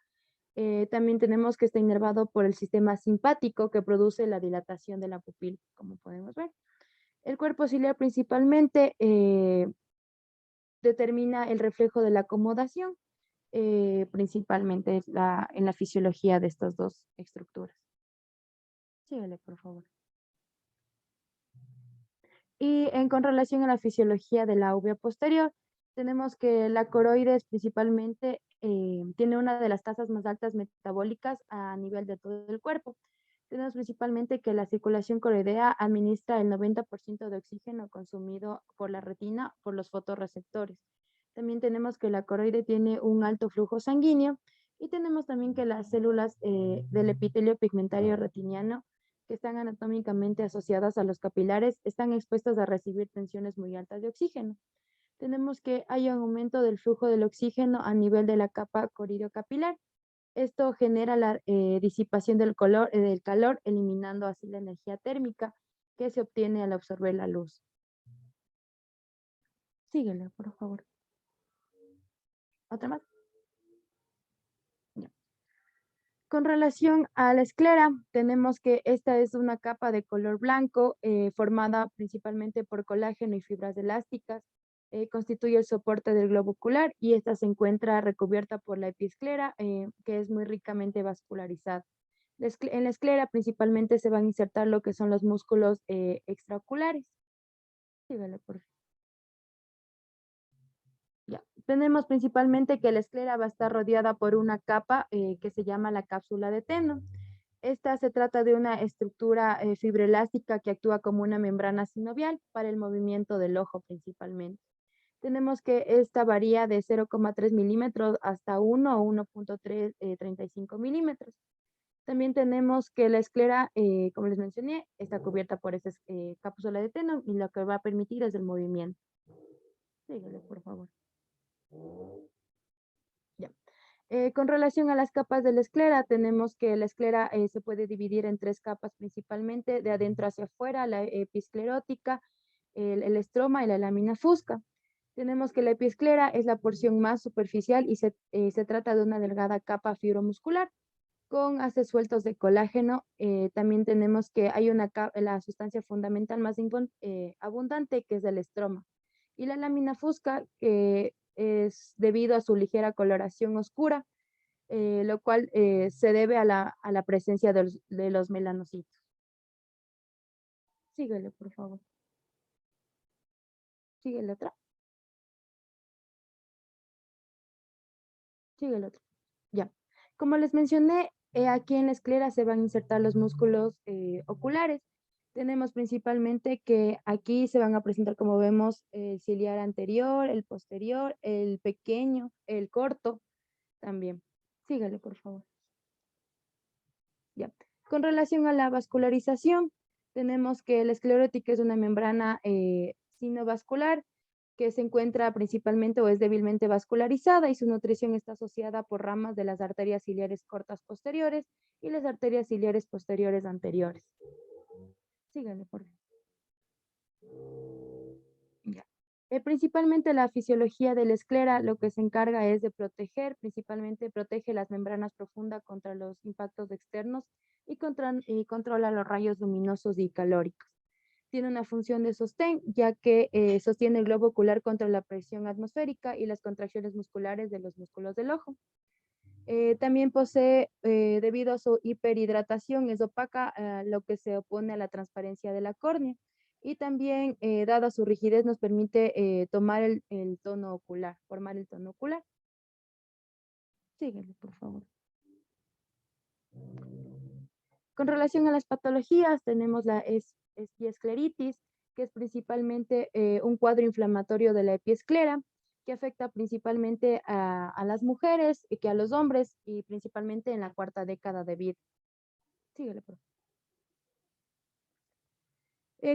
También tenemos que está inervado por el sistema simpático que produce la dilatación de la pupila, como podemos ver. El cuerpo ciliar principalmente determina el reflejo de la acomodación, principalmente en la fisiología de estas dos estructuras. Síguele, por favor. Y con relación a la fisiología de la uvea posterior, tenemos que la coroides principalmente tiene una de las tasas más altas metabólicas a nivel de todo el cuerpo. Tenemos principalmente que la circulación coroidea administra el 90% de oxígeno consumido por la retina por los fotorreceptores. También tenemos que la coroide tiene un alto flujo sanguíneo y tenemos también que las células del epitelio pigmentario retiniano que están anatómicamente asociadas a los capilares están expuestas a recibir tensiones muy altas de oxígeno. Tenemos que hay un aumento del flujo del oxígeno a nivel de la capa coridiocapilar. Esto genera la disipación del calor, eliminando así la energía térmica que se obtiene al absorber la luz. Síguele, por favor. ¿Otra más? Ya. Con relación a la esclera, tenemos que esta es una capa de color blanco formada principalmente por colágeno y fibras elásticas constituye el soporte del globo ocular y esta se encuentra recubierta por la epiesclera, que es muy ricamente vascularizada. En la esclera principalmente se van a insertar lo que son los músculos extraoculares. Síguele, por favor. Ya. Tenemos principalmente que la esclera va a estar rodeada por una capa que se llama la cápsula de Tenon. Esta se trata de una estructura fibroelástica que actúa como una membrana sinovial para el movimiento del ojo principalmente. Tenemos que esta varía de 0,3 milímetros hasta 1 o 1,35 milímetros. También tenemos que la esclera, como les mencioné, está cubierta por esa cápsula de Tenon y lo que va a permitir es el movimiento. Síguele, por favor. Ya. Con relación a las capas de la esclera, tenemos que la esclera se puede dividir en 3 capas principalmente, de adentro hacia afuera, la episclerótica, el estroma y la lámina fusca. Tenemos que la epiesclera es la porción más superficial y se trata de una delgada capa fibromuscular con haces sueltos de colágeno. También tenemos que hay la sustancia fundamental más abundante, que es el estroma. Y la lámina fusca, que es debido a su ligera coloración oscura, lo cual se debe a la presencia de los melanocitos. Síguele, por favor. Síguele otra. Síguele otra. Ya. Como les mencioné, aquí en la esclera se van a insertar los músculos oculares. Tenemos principalmente que aquí se van a presentar, como vemos, el ciliar anterior, el posterior, el pequeño, el corto también. Sígale, por favor. Ya. Con relación a la vascularización, tenemos que la esclerótica es una membrana sinovascular que se encuentra principalmente o es débilmente vascularizada y su nutrición está asociada por ramas de las arterias ciliares cortas posteriores y las arterias ciliares posteriores anteriores. Síganme, por favor. Ya. Principalmente la fisiología de la esclera lo que se encarga es de proteger, principalmente protege las membranas profundas contra los impactos externos y controla los rayos luminosos y calóricos. Tiene una función de sostén, ya que sostiene el globo ocular contra la presión atmosférica y las contracciones musculares de los músculos del ojo. También posee, debido a su hiperhidratación, es opaca, lo que se opone a la transparencia de la córnea. Y también, dada su rigidez, nos permite tomar el tono ocular, formar el tono ocular. Síguele, por favor. Con relación a las patologías, tenemos la epiescleritis, que es principalmente un cuadro inflamatorio de la epiesclera, que afecta principalmente a las mujeres y que a los hombres, y principalmente en la 4ª década de vida. Síguele, por favor.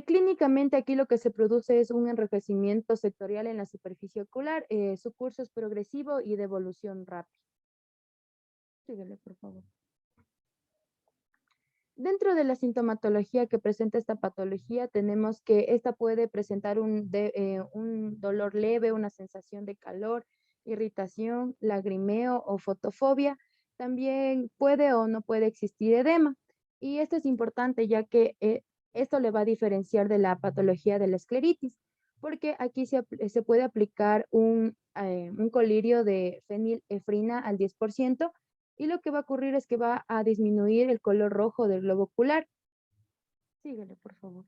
Clínicamente aquí lo que se produce es un enrojecimiento sectorial en la superficie ocular. Su curso es progresivo y de evolución rápida. Síguele, por favor. Dentro de la sintomatología que presenta esta patología, tenemos que esta puede presentar un dolor leve, una sensación de calor, irritación, lagrimeo o fotofobia. También puede o no puede existir edema. Y esto es importante ya que esto le va a diferenciar de la patología de la escleritis, porque aquí se puede aplicar un colirio de fenilefrina al 10%, y lo que va a ocurrir es que va a disminuir el color rojo del globo ocular. Síguele, por favor.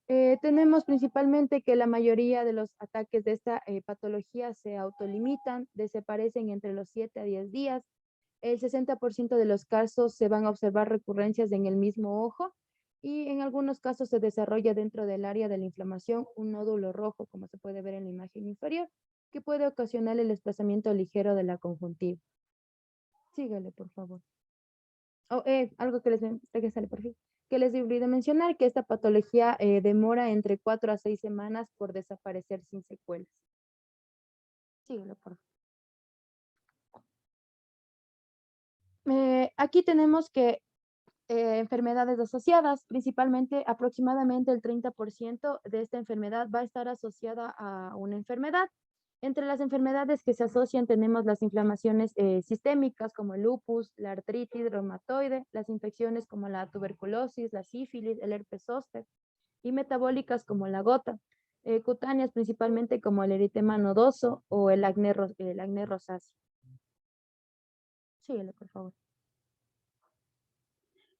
Tenemos principalmente que la mayoría de los ataques de esta patología se autolimitan, desaparecen entre los 7 a 10 días. El 60% de los casos se van a observar recurrencias en el mismo ojo y en algunos casos se desarrolla dentro del área de la inflamación un nódulo rojo, como se puede ver en la imagen inferior, que puede ocasionar el desplazamiento ligero de la conjuntiva. Sígale, por favor. Algo que les olvidé mencionar, que esta patología demora entre 4 a 6 semanas por desaparecer sin secuelas. Sígale, por favor. Aquí tenemos que enfermedades asociadas, principalmente aproximadamente el 30% de esta enfermedad va a estar asociada a una enfermedad. Entre las enfermedades que se asocian tenemos las inflamaciones sistémicas como el lupus, la artritis reumatoide, las infecciones como la tuberculosis, la sífilis, el herpes zóster. y metabólicas como la gota, cutáneas principalmente como el eritema nodoso o el acné rosáceo. Síguele, por favor.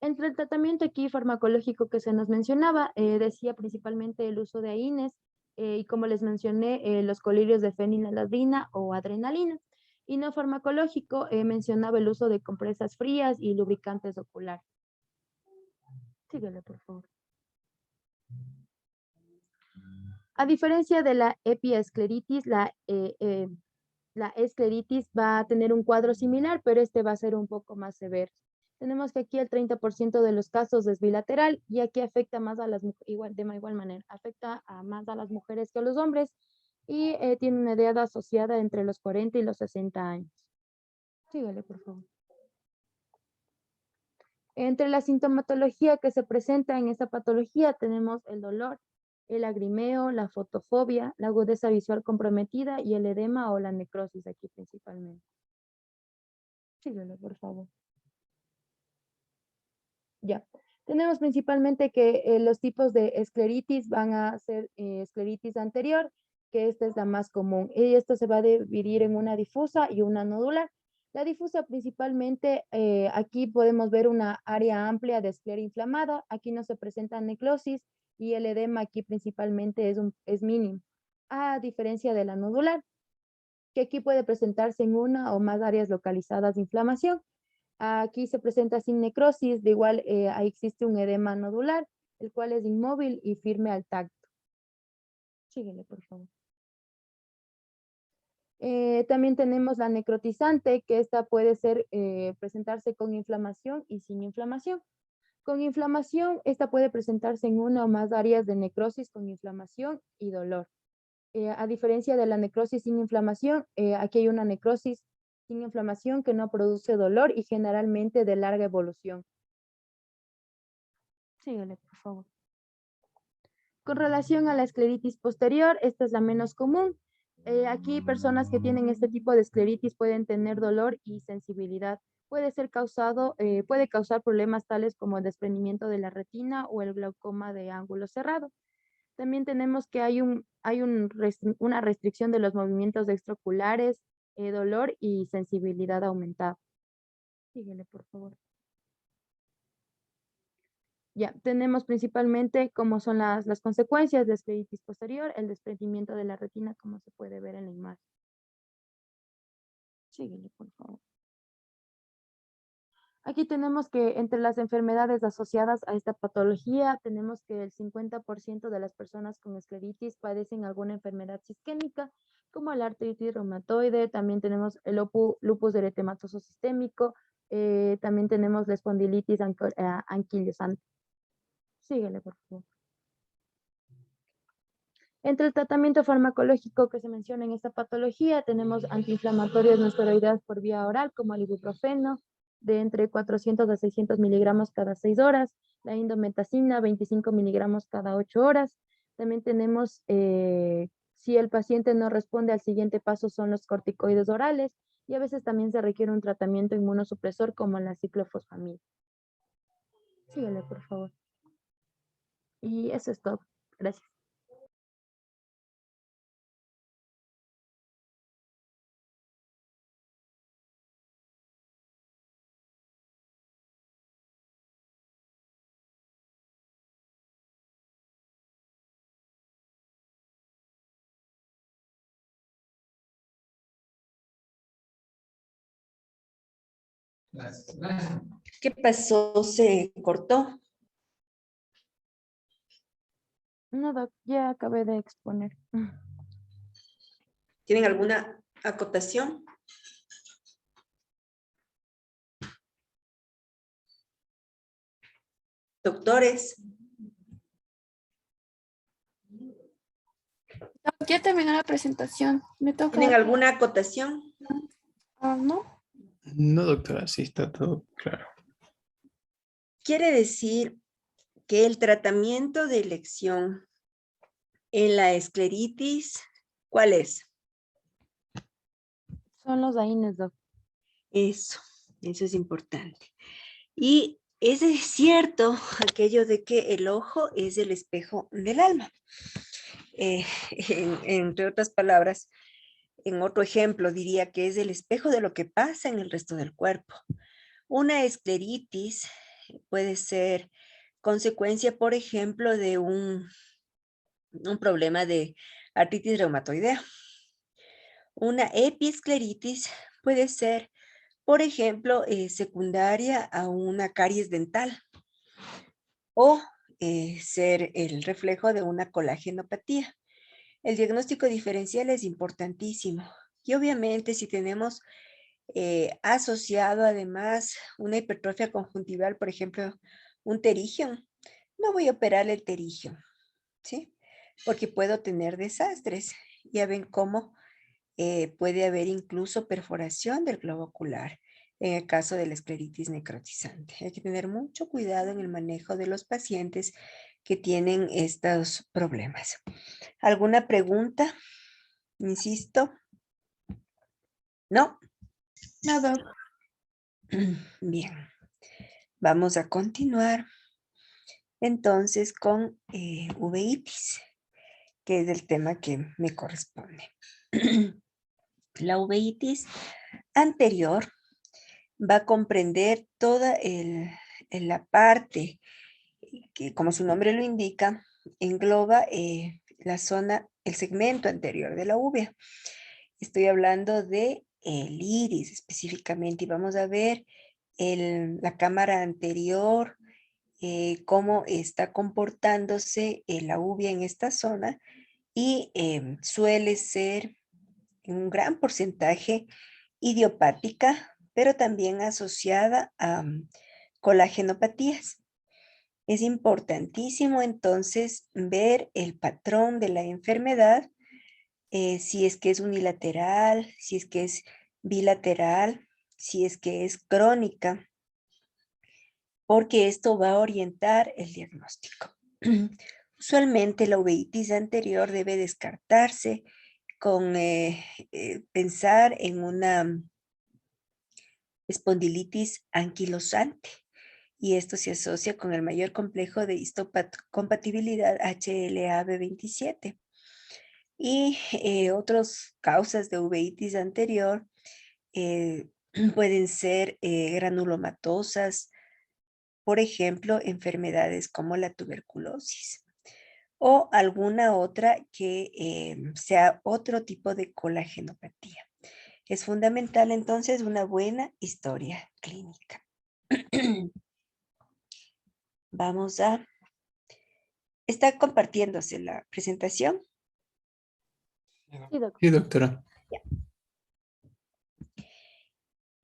Entre el tratamiento aquí farmacológico que se nos mencionaba, decía principalmente el uso de AINES y como les mencioné, los colirios de fenilalanina o adrenalina. Y no farmacológico, mencionaba el uso de compresas frías y lubricantes oculares. Síguele, por favor. A diferencia de la epiescleritis, la escleritis va a tener un cuadro similar, pero este va a ser un poco más severo. Tenemos que aquí el 30% de los casos es bilateral y aquí afecta más a las mujeres, de igual manera, afecta más a las mujeres que a los hombres y tiene una edad asociada entre los 40 y los 60 años. Síguele, por favor. Entre la sintomatología que se presenta en esta patología tenemos el dolor, el lagrimeo, la fotofobia, la agudeza visual comprometida y el edema o la necrosis aquí principalmente. Síguele, por favor. Ya. Tenemos principalmente que los tipos de escleritis van a ser escleritis anterior, que esta es la más común. Y esto se va a dividir en una difusa y una nodular. La difusa principalmente, aquí podemos ver una área amplia de esclera inflamada. Aquí no se presenta necrosis y el edema aquí principalmente es mínimo. A diferencia de la nodular, que aquí puede presentarse en una o más áreas localizadas de inflamación. Aquí se presenta sin necrosis, de igual ahí existe un edema nodular, el cual es inmóvil y firme al tacto. Síguele, por favor. También tenemos la necrotizante, que esta puede ser presentarse con inflamación y sin inflamación. Con inflamación, esta puede presentarse en una o más áreas de necrosis con inflamación y dolor. A diferencia de la necrosis sin inflamación, aquí hay una necrosis sin inflamación que no produce dolor y generalmente de larga evolución. Síguele, por favor. Con relación a la escleritis posterior, esta es la menos común. Aquí personas que tienen este tipo de escleritis pueden tener dolor y sensibilidad. Puede causar problemas tales como el desprendimiento de la retina o el glaucoma de ángulo cerrado. También tenemos que hay una restricción de los movimientos extraoculares, dolor y sensibilidad aumentada. Síguele, por favor. Ya, tenemos principalmente cómo son las consecuencias de escleritis posterior, el desprendimiento de la retina, como se puede ver en la imagen. Síguele, por favor. Aquí tenemos que entre las enfermedades asociadas a esta patología, tenemos que el 50% de las personas con escleritis padecen alguna enfermedad sistémica, como la artritis reumatoide, también tenemos el lupus eritematoso sistémico, también tenemos la espondilitis anquilosante. Síguele, por favor. Entre el tratamiento farmacológico que se menciona en esta patología, tenemos antiinflamatorios no esteroideos por vía oral, como el ibuprofeno, de entre 400 a 600 miligramos cada 6 horas, la indometacina, 25 miligramos cada 8 horas. También tenemos, si el paciente no responde al siguiente paso, son los corticoides orales, y a veces también se requiere un tratamiento inmunosupresor como la ciclofosfamida. Síguele, por favor. Y eso es todo. Gracias. ¿Qué pasó? ¿Se cortó? No, doc, ya acabé de exponer. ¿Tienen alguna acotación? Doctores, Ya terminó la presentación. Me toca. ¿tienen alguna acotación? ¿No? No, doctora, sí está todo claro. Quiere decir que el tratamiento de elección en la escleritis, ¿cuál es? Son los AINES, doc. Eso es importante. Y Es cierto aquello de que el ojo es el espejo del alma. Entre otras palabras, en otro ejemplo diría que es el espejo de lo que pasa en el resto del cuerpo. Una escleritis puede ser consecuencia, por ejemplo, de un problema de artritis reumatoidea. Una epiescleritis puede ser, por ejemplo, secundaria a una caries dental o ser el reflejo de una colagenopatía. El diagnóstico diferencial es importantísimo y obviamente si tenemos asociado además una hipertrofia conjuntival, por ejemplo, un terigio, no voy a operar el terigio, ¿sí? Porque puedo tener desastres. Ya ven cómo puede haber incluso perforación del globo ocular en el caso de la escleritis necrotizante. Hay que tener mucho cuidado en el manejo de los pacientes que tienen estos problemas. ¿Alguna pregunta? Insisto. ¿No? No, doc. Bien. Vamos a continuar entonces con uveitis, que es el tema que me corresponde. La uveitis anterior va a comprender toda la parte que, como su nombre lo indica, engloba la zona, el segmento anterior de la uvea. Estoy hablando de el iris específicamente y vamos a ver la cámara anterior, cómo está comportándose la uvea en esta zona y suele ser en un gran porcentaje idiopática, pero también asociada a colagenopatías. Es importantísimo entonces ver el patrón de la enfermedad, si es que es unilateral, si es que es bilateral, si es que es crónica, porque esto va a orientar el diagnóstico. Usualmente la uveitis anterior debe descartarse con pensar en una espondilitis anquilosante y esto se asocia con el mayor complejo de histocompatibilidad HLA-B27. Y otras causas de uveitis anterior pueden ser granulomatosas, por ejemplo, enfermedades como la tuberculosis o alguna otra que sea otro tipo de colagenopatía. Es fundamental entonces una buena historia clínica. Vamos a... ¿Está compartiéndose la presentación? Sí, doctor. Sí, doctora.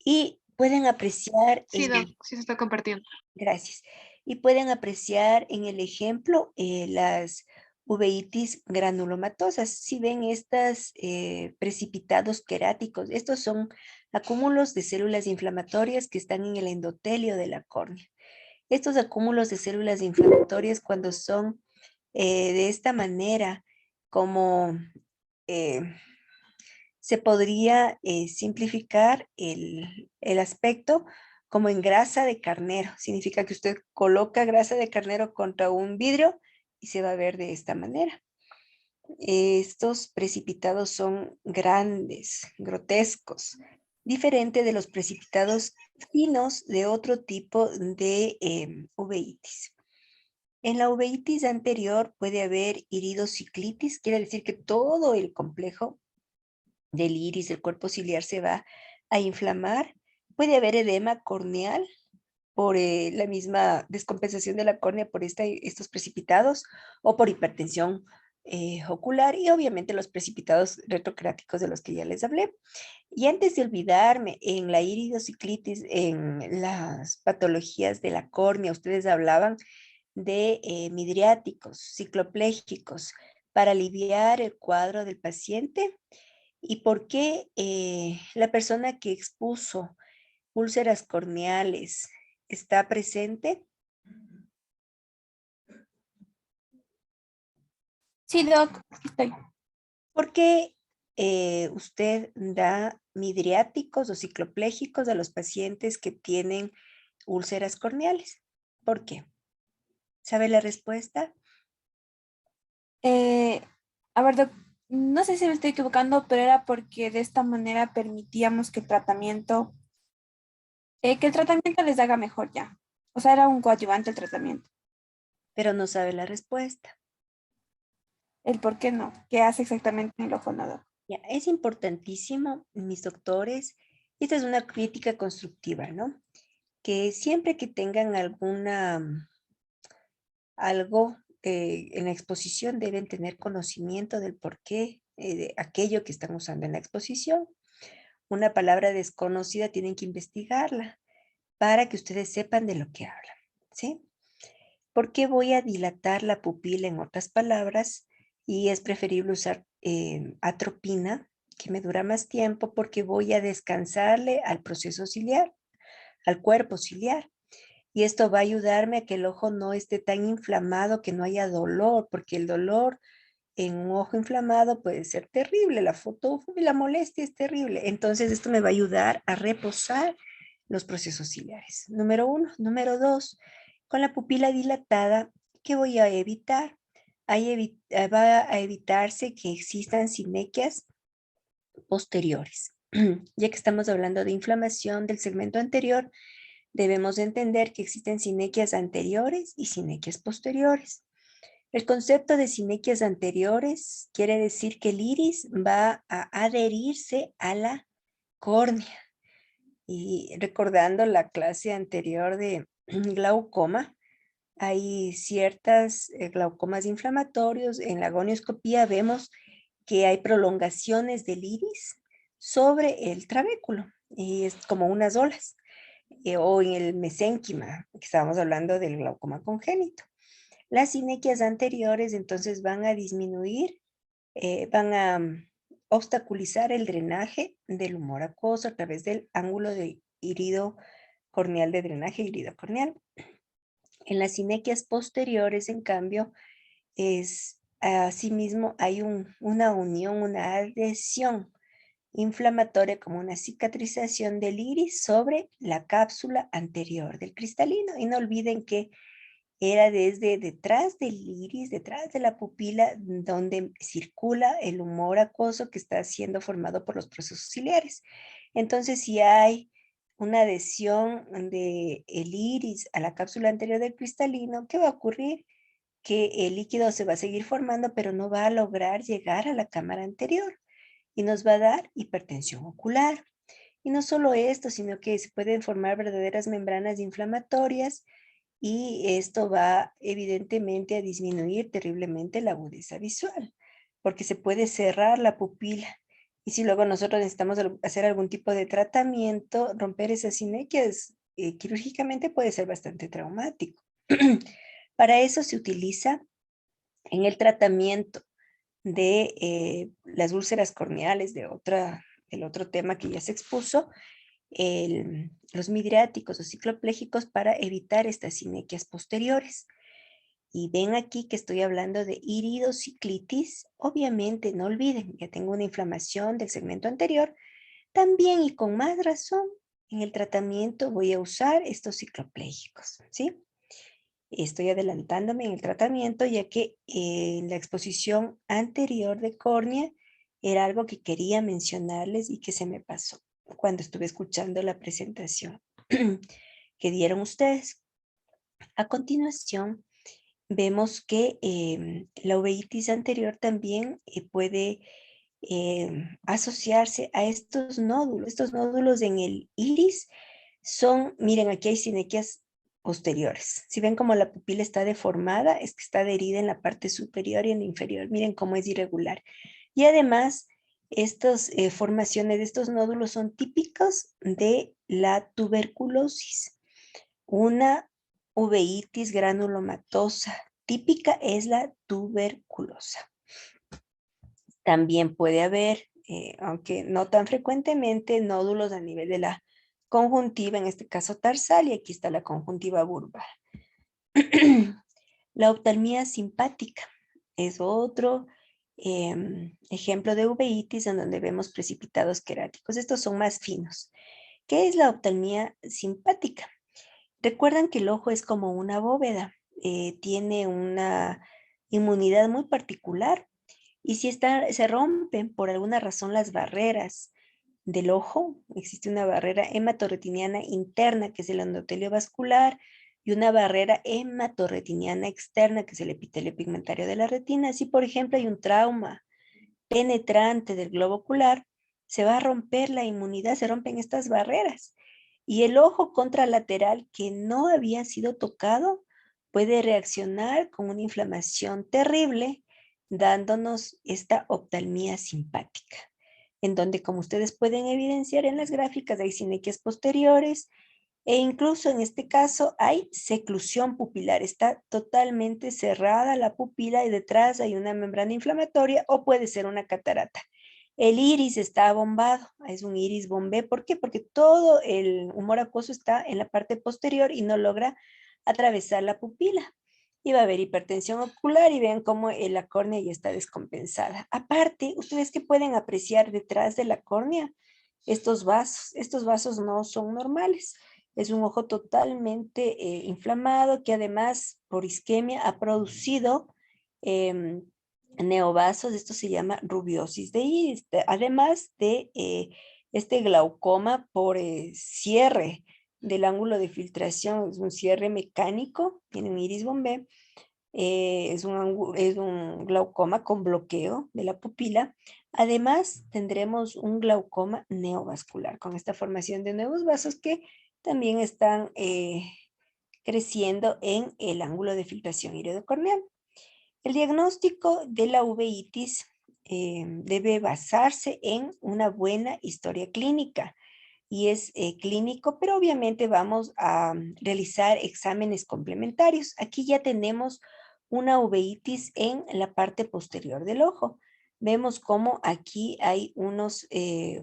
Y pueden apreciar... Sí, doc, sí se está compartiendo. Gracias. Y pueden apreciar en el ejemplo las uveitis granulomatosas. Si ven estas precipitados queráticos, estos son acúmulos de células inflamatorias que están en el endotelio de la córnea. Estos acúmulos de células inflamatorias cuando son de esta manera, como se podría simplificar el aspecto como en grasa de carnero. Significa que usted coloca grasa de carnero contra un vidrio y se va a ver de esta manera. Estos precipitados son grandes, grotescos, diferente de los precipitados finos de otro tipo de uveitis. En la uveitis anterior puede haber iridociclitis, quiere decir que todo el complejo del iris, del cuerpo ciliar se va a inflamar. Puede haber edema corneal por la misma descompensación de la córnea por estos precipitados o por hipertensión ocular y obviamente los precipitados retrocráticos de los que ya les hablé. Y antes de olvidarme, en la iridociclitis, en las patologías de la córnea, ustedes hablaban de midriáticos, ciclopléjicos, para aliviar el cuadro del paciente. ¿Y por qué la persona que expuso úlceras corneales está presente? Sí, doc, estoy. ¿Por qué usted da midriáticos o ciclopléjicos a los pacientes que tienen úlceras corneales? ¿Por qué? ¿Sabe la respuesta? A ver, no sé si me estoy equivocando, pero era porque de esta manera permitíamos que el tratamiento les haga mejor ya. O sea, era un coadyuvante el tratamiento. Pero no sabe la respuesta. El por qué no, qué hace exactamente en el ojo nodal. Ya, es importantísimo, mis doctores, y esta es una crítica constructiva, ¿no? Que siempre que tengan algo en la exposición deben tener conocimiento del porqué de aquello que están usando en la exposición. Una palabra desconocida tienen que investigarla para que ustedes sepan de lo que hablan, ¿sí? ¿Por qué voy a dilatar la pupila en otras palabras? Y es preferible usar atropina, que me dura más tiempo, porque voy a descansarle al proceso ciliar, al cuerpo ciliar. Y esto va a ayudarme a que el ojo no esté tan inflamado, que no haya dolor, porque el dolor en un ojo inflamado puede ser terrible, la fotofobia, la molestia es terrible. Entonces esto me va a ayudar a reposar los procesos ciliares. Número 1. Número 2, con la pupila dilatada, ¿qué voy a evitar? Va a evitarse que existan sinequias posteriores. Ya que estamos hablando de inflamación del segmento anterior, debemos entender que existen sinequias anteriores y sinequias posteriores. El concepto de sinequias anteriores quiere decir que el iris va a adherirse a la córnea. Y recordando la clase anterior de glaucoma, hay ciertas glaucomas inflamatorios. En la gonioscopía vemos que hay prolongaciones del iris sobre el trabéculo y es como unas olas. O en el mesénquima, que estábamos hablando del glaucoma congénito. Las sinequias anteriores entonces van a disminuir, van a obstaculizar el drenaje del humor acuoso a través del ángulo de irido corneal, de drenaje irido corneal. En las sinequias posteriores, en cambio, asimismo hay una unión, una adhesión inflamatoria como una cicatrización del iris sobre la cápsula anterior del cristalino. Y no olviden que era desde detrás del iris, detrás de la pupila, donde circula el humor acuoso que está siendo formado por los procesos ciliares. Entonces, si hay una adhesión del iris a la cápsula anterior del cristalino, ¿qué va a ocurrir? Que el líquido se va a seguir formando, pero no va a lograr llegar a la cámara anterior y nos va a dar hipertensión ocular. Y no solo esto, sino que se pueden formar verdaderas membranas inflamatorias y esto va evidentemente a disminuir terriblemente la agudeza visual, porque se puede cerrar la pupila. Y si luego nosotros necesitamos hacer algún tipo de tratamiento, romper esas sinequias quirúrgicamente puede ser bastante traumático. Para eso se utiliza en el tratamiento de las úlceras corneales, del otro tema que ya se expuso, los midriáticos o cicloplégicos para evitar estas sinequias posteriores. Y ven aquí que estoy hablando de iridociclitis. Obviamente, no olviden, ya tengo una inflamación del segmento anterior. También y con más razón, en el tratamiento voy a usar estos cicloplégicos, ¿sí? Estoy adelantándome en el tratamiento ya que en la exposición anterior de córnea era algo que quería mencionarles y que se me pasó cuando estuve escuchando la presentación que dieron ustedes. A continuación, vemos que la uveitis anterior también puede asociarse a estos nódulos. Estos nódulos en el iris son, miren, aquí hay sinequias posteriores. Si ven como la pupila está deformada, es que está adherida en la parte superior y en la inferior. Miren cómo es irregular. Y además, estas formaciones de estos nódulos son típicos de la tuberculosis. Una uveitis granulomatosa típica es la tuberculosa. También puede haber, aunque no tan frecuentemente, nódulos a nivel de la conjuntiva, en este caso tarsal, y aquí está la conjuntiva bulbar. La oftalmía simpática es otro ejemplo de uveitis en donde vemos precipitados queráticos. Estos son más finos. ¿Qué es la oftalmía simpática? Recuerdan que el ojo es como una bóveda, tiene una inmunidad muy particular y si se rompen por alguna razón las barreras del ojo, existe una barrera hematorretiniana interna que es el endotelio vascular y una barrera hematorretiniana externa que es el epitelio pigmentario de la retina. Si por ejemplo hay un trauma penetrante del globo ocular, se va a romper la inmunidad, se rompen estas barreras. Y el ojo contralateral que no había sido tocado puede reaccionar con una inflamación terrible, dándonos esta oftalmía simpática, en donde, como ustedes pueden evidenciar en las gráficas, hay sinequias posteriores e incluso en este caso hay seclusión pupilar. Está totalmente cerrada la pupila y detrás hay una membrana inflamatoria o puede ser una catarata. El iris está abombado, es un iris bombé. ¿Por qué? Porque todo el humor acuoso está en la parte posterior y no logra atravesar la pupila. Y va a haber hipertensión ocular y vean cómo la córnea ya está descompensada. Aparte, ustedes que pueden apreciar detrás de la córnea estos vasos no son normales. Es un ojo totalmente inflamado que además por isquemia ha producido neovasos. Esto se llama rubiosis de iris. Además de este glaucoma por cierre del ángulo de filtración, es un cierre mecánico, tiene un iris bombé, es un glaucoma con bloqueo de la pupila. Además, tendremos un glaucoma neovascular con esta formación de nuevos vasos que también están creciendo en el ángulo de filtración iridocorneal. El diagnóstico de la uveitis debe basarse en una buena historia clínica y es clínico, pero obviamente vamos a realizar exámenes complementarios. Aquí ya tenemos una uveitis en la parte posterior del ojo. Vemos cómo aquí hay unas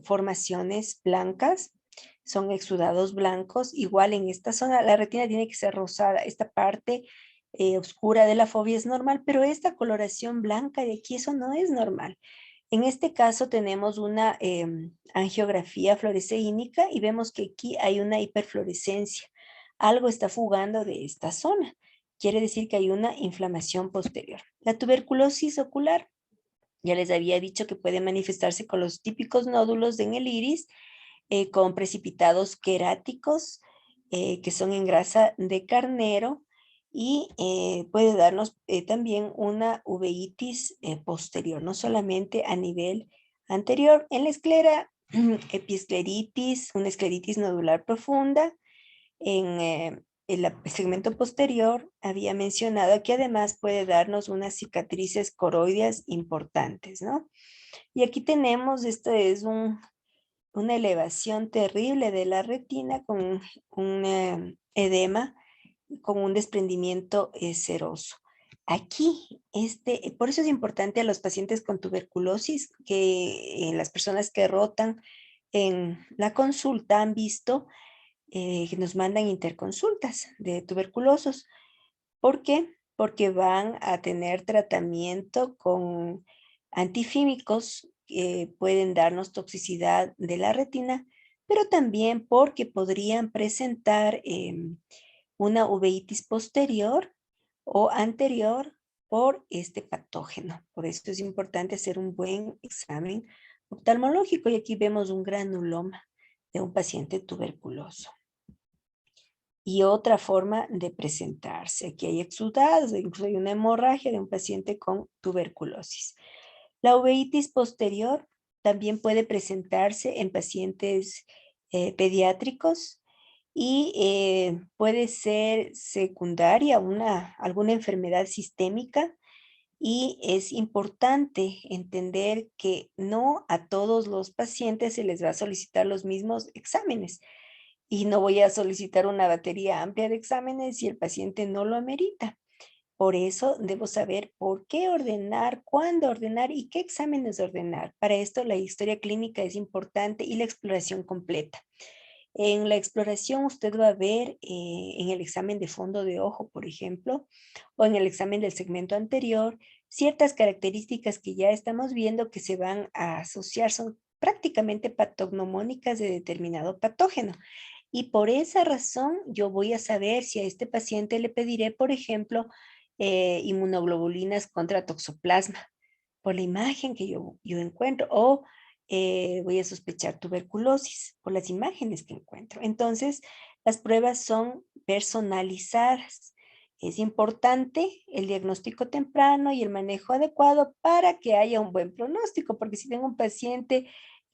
formaciones blancas, son exudados blancos. Igual en esta zona, la retina tiene que ser rosada. Esta parte oscura de la fobia es normal, pero esta coloración blanca de aquí, eso no es normal. En este caso tenemos una angiografía fluoresceínica y vemos que aquí hay una hiperfluorescencia. Algo está fugando de esta zona. Quiere decir que hay una inflamación posterior. La tuberculosis ocular, ya les había dicho que puede manifestarse con los típicos nódulos en el iris, con precipitados queráticos que son en grasa de carnero y puede darnos también una uveitis posterior, no solamente a nivel anterior. En la esclera, epiescleritis, una escleritis nodular profunda. En el segmento posterior había mencionado que además puede darnos unas cicatrices coroideas importantes, ¿no? Y aquí tenemos, esto es una elevación terrible de la retina con un edema, con un desprendimiento seroso. Aquí, por eso es importante a los pacientes con tuberculosis que las personas que rotan en la consulta han visto que nos mandan interconsultas de tuberculosos. ¿Por qué? Porque van a tener tratamiento con antifímicos que pueden darnos toxicidad de la retina, pero también porque podrían presentar una uveitis posterior o anterior por este patógeno. Por eso es importante hacer un buen examen oftalmológico y aquí vemos un granuloma de un paciente tuberculoso. Y otra forma de presentarse. Aquí hay exudados, incluso hay una hemorragia de un paciente con tuberculosis. La uveitis posterior también puede presentarse en pacientes pediátricos y puede ser secundaria a alguna enfermedad sistémica. Y es importante entender que no a todos los pacientes se les va a solicitar los mismos exámenes. Y no voy a solicitar una batería amplia de exámenes si el paciente no lo amerita. Por eso debo saber por qué ordenar, cuándo ordenar y qué exámenes ordenar. Para esto la historia clínica es importante y la exploración completa. En la exploración usted va a ver en el examen de fondo de ojo, por ejemplo, o en el examen del segmento anterior, ciertas características que ya estamos viendo que se van a asociar, son prácticamente patognomónicas de determinado patógeno. Y por esa razón yo voy a saber si a este paciente le pediré, por ejemplo, inmunoglobulinas contra toxoplasma, por la imagen que yo encuentro, o voy a sospechar tuberculosis por las imágenes que encuentro. Entonces, las pruebas son personalizadas. Es importante el diagnóstico temprano y el manejo adecuado para que haya un buen pronóstico, porque si tengo un paciente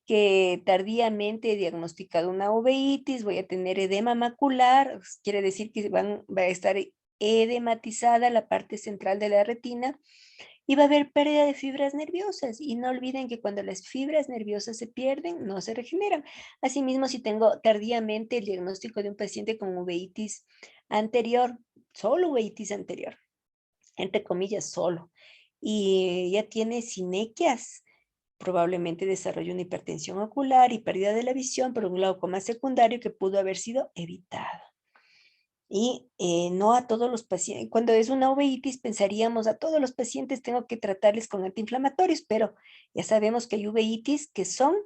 que tardíamente he diagnosticado una uveitis, voy a tener edema macular, quiere decir que va a estar edematizada la parte central de la retina y va a haber pérdida de fibras nerviosas. Y no olviden que cuando las fibras nerviosas se pierden, no se regeneran. Asimismo, si tengo tardíamente el diagnóstico de un paciente con uveitis anterior, solo uveitis anterior, entre comillas, solo, y ya tiene sinequias, probablemente desarrolle una hipertensión ocular y pérdida de la visión por un glaucoma secundario que pudo haber sido evitado. Y no a todos los pacientes, cuando es una uveitis pensaríamos a todos los pacientes tengo que tratarles con antiinflamatorios, pero ya sabemos que hay uveitis que son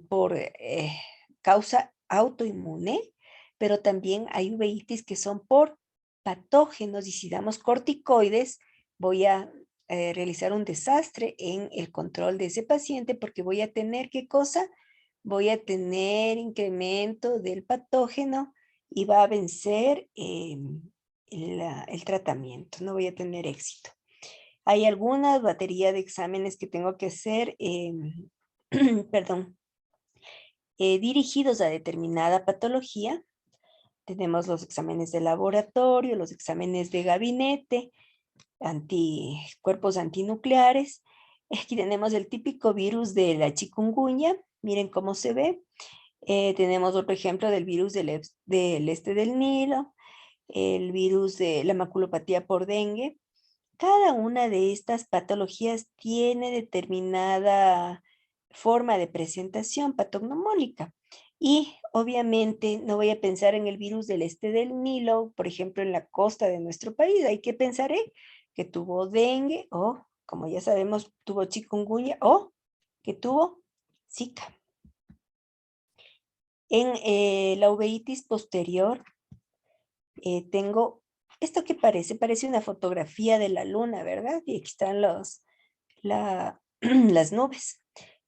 por causa autoinmune, pero también hay uveitis que son por patógenos y si damos corticoides voy a realizar un desastre en el control de ese paciente porque voy a tener, ¿qué cosa? Voy a tener incremento del patógeno y va a vencer el tratamiento, no voy a tener éxito. Hay alguna batería de exámenes que tengo que hacer, perdón, dirigidos a determinada patología. Tenemos los exámenes de laboratorio, los exámenes de gabinete, cuerpos antinucleares. Aquí tenemos el típico virus de la chikungunya. Miren cómo se ve. Tenemos otro ejemplo del virus del este del Nilo, el virus de la maculopatía por dengue. Cada una de estas patologías tiene determinada forma de presentación patognomónica. Y obviamente no voy a pensar en el virus del este del Nilo, por ejemplo, en la costa de nuestro país. Hay que pensar que tuvo dengue o, como ya sabemos, tuvo chikungunya o que tuvo Zika. En la uveitis posterior tengo esto que parece una fotografía de la luna, ¿verdad? Y aquí están las nubes.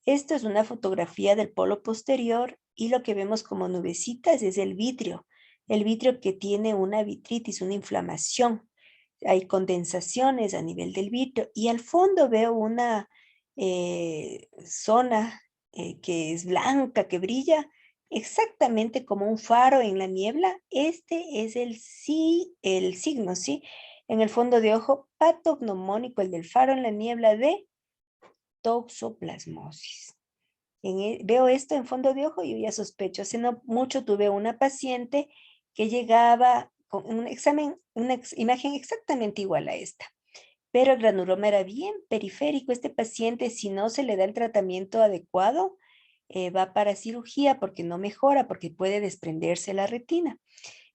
Esto es una fotografía del polo posterior y lo que vemos como nubecitas es el vitrio que tiene una vitritis, una inflamación. Hay condensaciones a nivel del vitrio y al fondo veo una zona que es blanca, que brilla exactamente como un faro en la niebla. Este es el signo, ¿sí? En el fondo de ojo patognomónico, el del faro en la niebla de toxoplasmosis. Veo esto en fondo de ojo y yo ya sospecho. Hace no mucho tuve una paciente que llegaba con un examen, una imagen exactamente igual a esta. Pero el granuloma era bien periférico. Este paciente, si no se le da el tratamiento adecuado, va para cirugía porque no mejora, porque puede desprenderse la retina.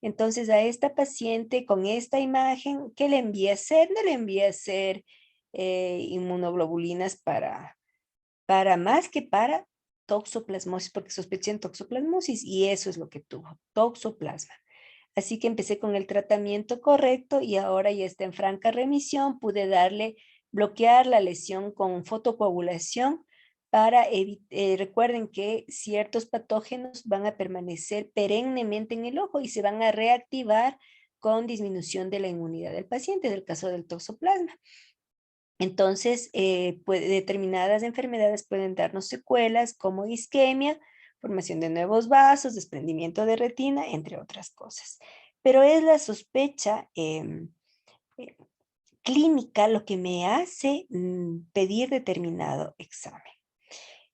Entonces a esta paciente con esta imagen, ¿qué le envía a hacer? No le envía a hacer inmunoglobulinas para más que para toxoplasmosis, porque sospeché en toxoplasmosis y eso es lo que tuvo, toxoplasma. Así que empecé con el tratamiento correcto y ahora ya está en franca remisión. Pude bloquear la lesión con fotocoagulación para recuerden que ciertos patógenos van a permanecer perennemente en el ojo y se van a reactivar con disminución de la inmunidad del paciente, del caso del toxoplasma. Entonces, determinadas enfermedades pueden darnos secuelas como isquemia, formación de nuevos vasos, desprendimiento de retina, entre otras cosas. Pero es la sospecha clínica lo que me hace pedir determinado examen.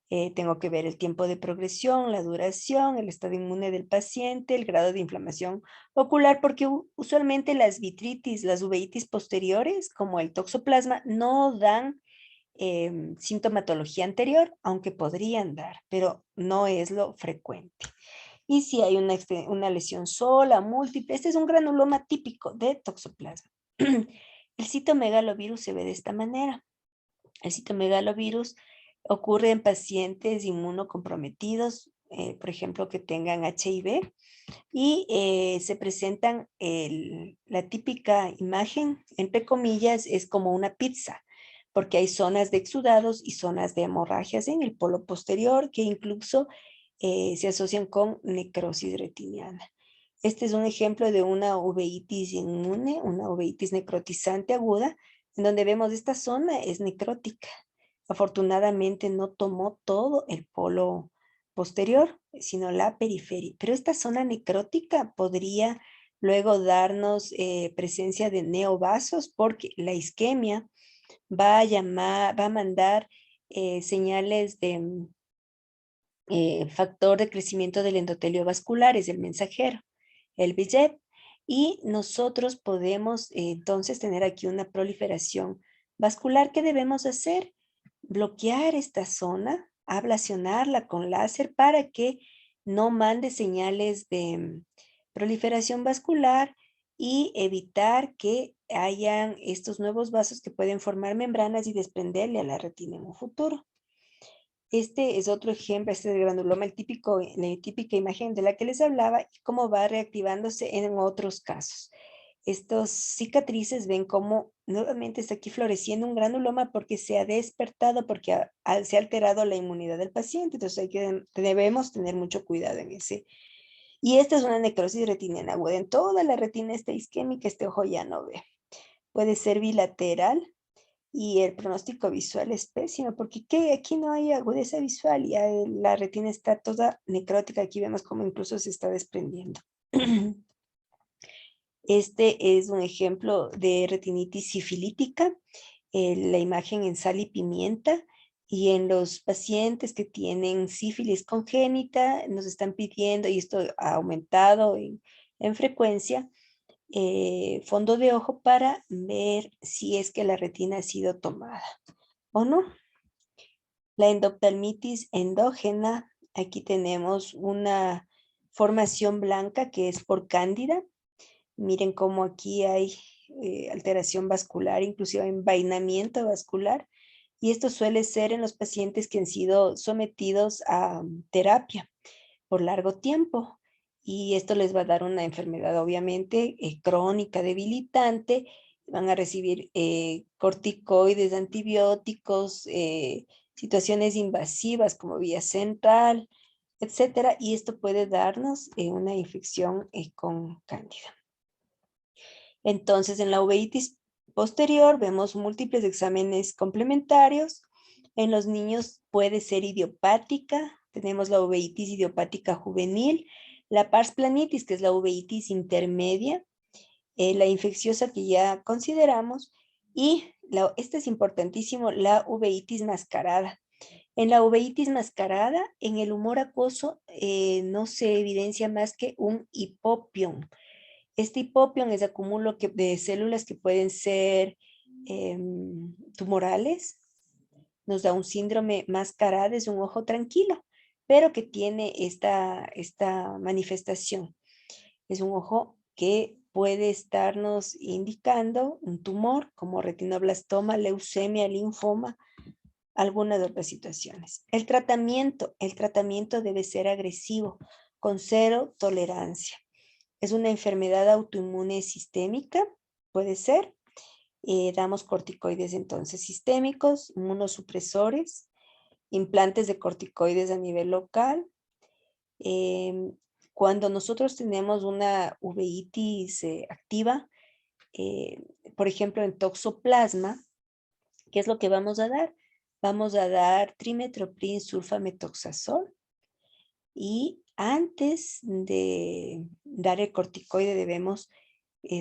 Tengo que ver el tiempo de progresión, la duración, el estado inmune del paciente, el grado de inflamación ocular, porque usualmente las vitritis, las uveitis posteriores, como el toxoplasma, no dan sintomatología anterior, aunque podrían dar, pero no es lo frecuente. Y si hay una lesión sola, múltiple, este es un granuloma típico de toxoplasma. El citomegalovirus se ve de esta manera. El citomegalovirus ocurre en pacientes inmunocomprometidos, por ejemplo, que tengan HIV y se presentan la típica imagen, entre comillas, es como una pizza, porque hay zonas de exudados y zonas de hemorragias en el polo posterior que incluso se asocian con necrosis retiniana. Este es un ejemplo de una uveitis inmune, una uveitis necrotizante aguda, en donde vemos esta zona es necrótica. Afortunadamente no tomó todo el polo posterior, sino la periferia. Pero esta zona necrótica podría luego darnos presencia de neovasos porque la isquemia va a mandar señales de factor de crecimiento del endotelio vascular, es el mensajero, el VEGF, y nosotros podemos entonces tener aquí una proliferación vascular. ¿Qué debemos hacer? Bloquear esta zona, ablacionarla con láser para que no mande señales de proliferación vascular y evitar que hayan estos nuevos vasos que pueden formar membranas y desprenderle a la retina en un futuro. Este es otro ejemplo, este del granuloma, la típica imagen de la que les hablaba y cómo va reactivándose en otros casos. Estas cicatrices ven cómo nuevamente está aquí floreciendo un granuloma porque se ha despertado, porque se ha alterado la inmunidad del paciente. Entonces debemos tener mucho cuidado en ese. Y esta es una necrosis retiniana aguda. En toda la retina está isquémica, este ojo ya no ve. Puede ser bilateral. Y el pronóstico visual es pésimo, porque aquí no hay agudeza visual, ya la retina está toda necrótica, aquí vemos cómo incluso se está desprendiendo. Este es un ejemplo de retinitis sifilítica, la imagen en sal y pimienta, y en los pacientes que tienen sífilis congénita nos están pidiendo, y esto ha aumentado en frecuencia, fondo de ojo para ver si es que la retina ha sido tomada o no. La endoftalmitis endógena, aquí tenemos una formación blanca que es por cándida. Miren cómo aquí hay alteración vascular, inclusive envainamiento vascular. Y esto suele ser en los pacientes que han sido sometidos a terapia por largo tiempo. Y esto les va a dar una enfermedad obviamente crónica, debilitante. Van a recibir corticoides, antibióticos, situaciones invasivas como vía central, etcétera. Y esto puede darnos una infección con cándida. Entonces, en la uveitis posterior vemos múltiples exámenes complementarios. En los niños puede ser idiopática. Tenemos la uveitis idiopática juvenil, la pars planitis, que es la uveitis intermedia, la infecciosa que ya consideramos, y este es importantísimo, la uveitis mascarada. En la uveitis mascarada, en el humor acuoso, no se evidencia más que un hipopión. Este hipopión es acúmulo de células que pueden ser tumorales. Nos da un síndrome mascarada, es un ojo tranquilo, pero que tiene esta manifestación. Es un ojo que puede estarnos indicando un tumor como retinoblastoma, leucemia, linfoma, algunas otras situaciones. El tratamiento debe ser agresivo, con cero tolerancia. Es una enfermedad autoinmune sistémica, puede ser. Damos corticoides entonces sistémicos, inmunosupresores, implantes de corticoides a nivel local. Cuando nosotros tenemos una uveitis activa, por ejemplo en toxoplasma, ¿qué es lo que vamos a dar? Vamos a dar trimetoprim sulfamethoxazol y antes de dar el corticoide debemos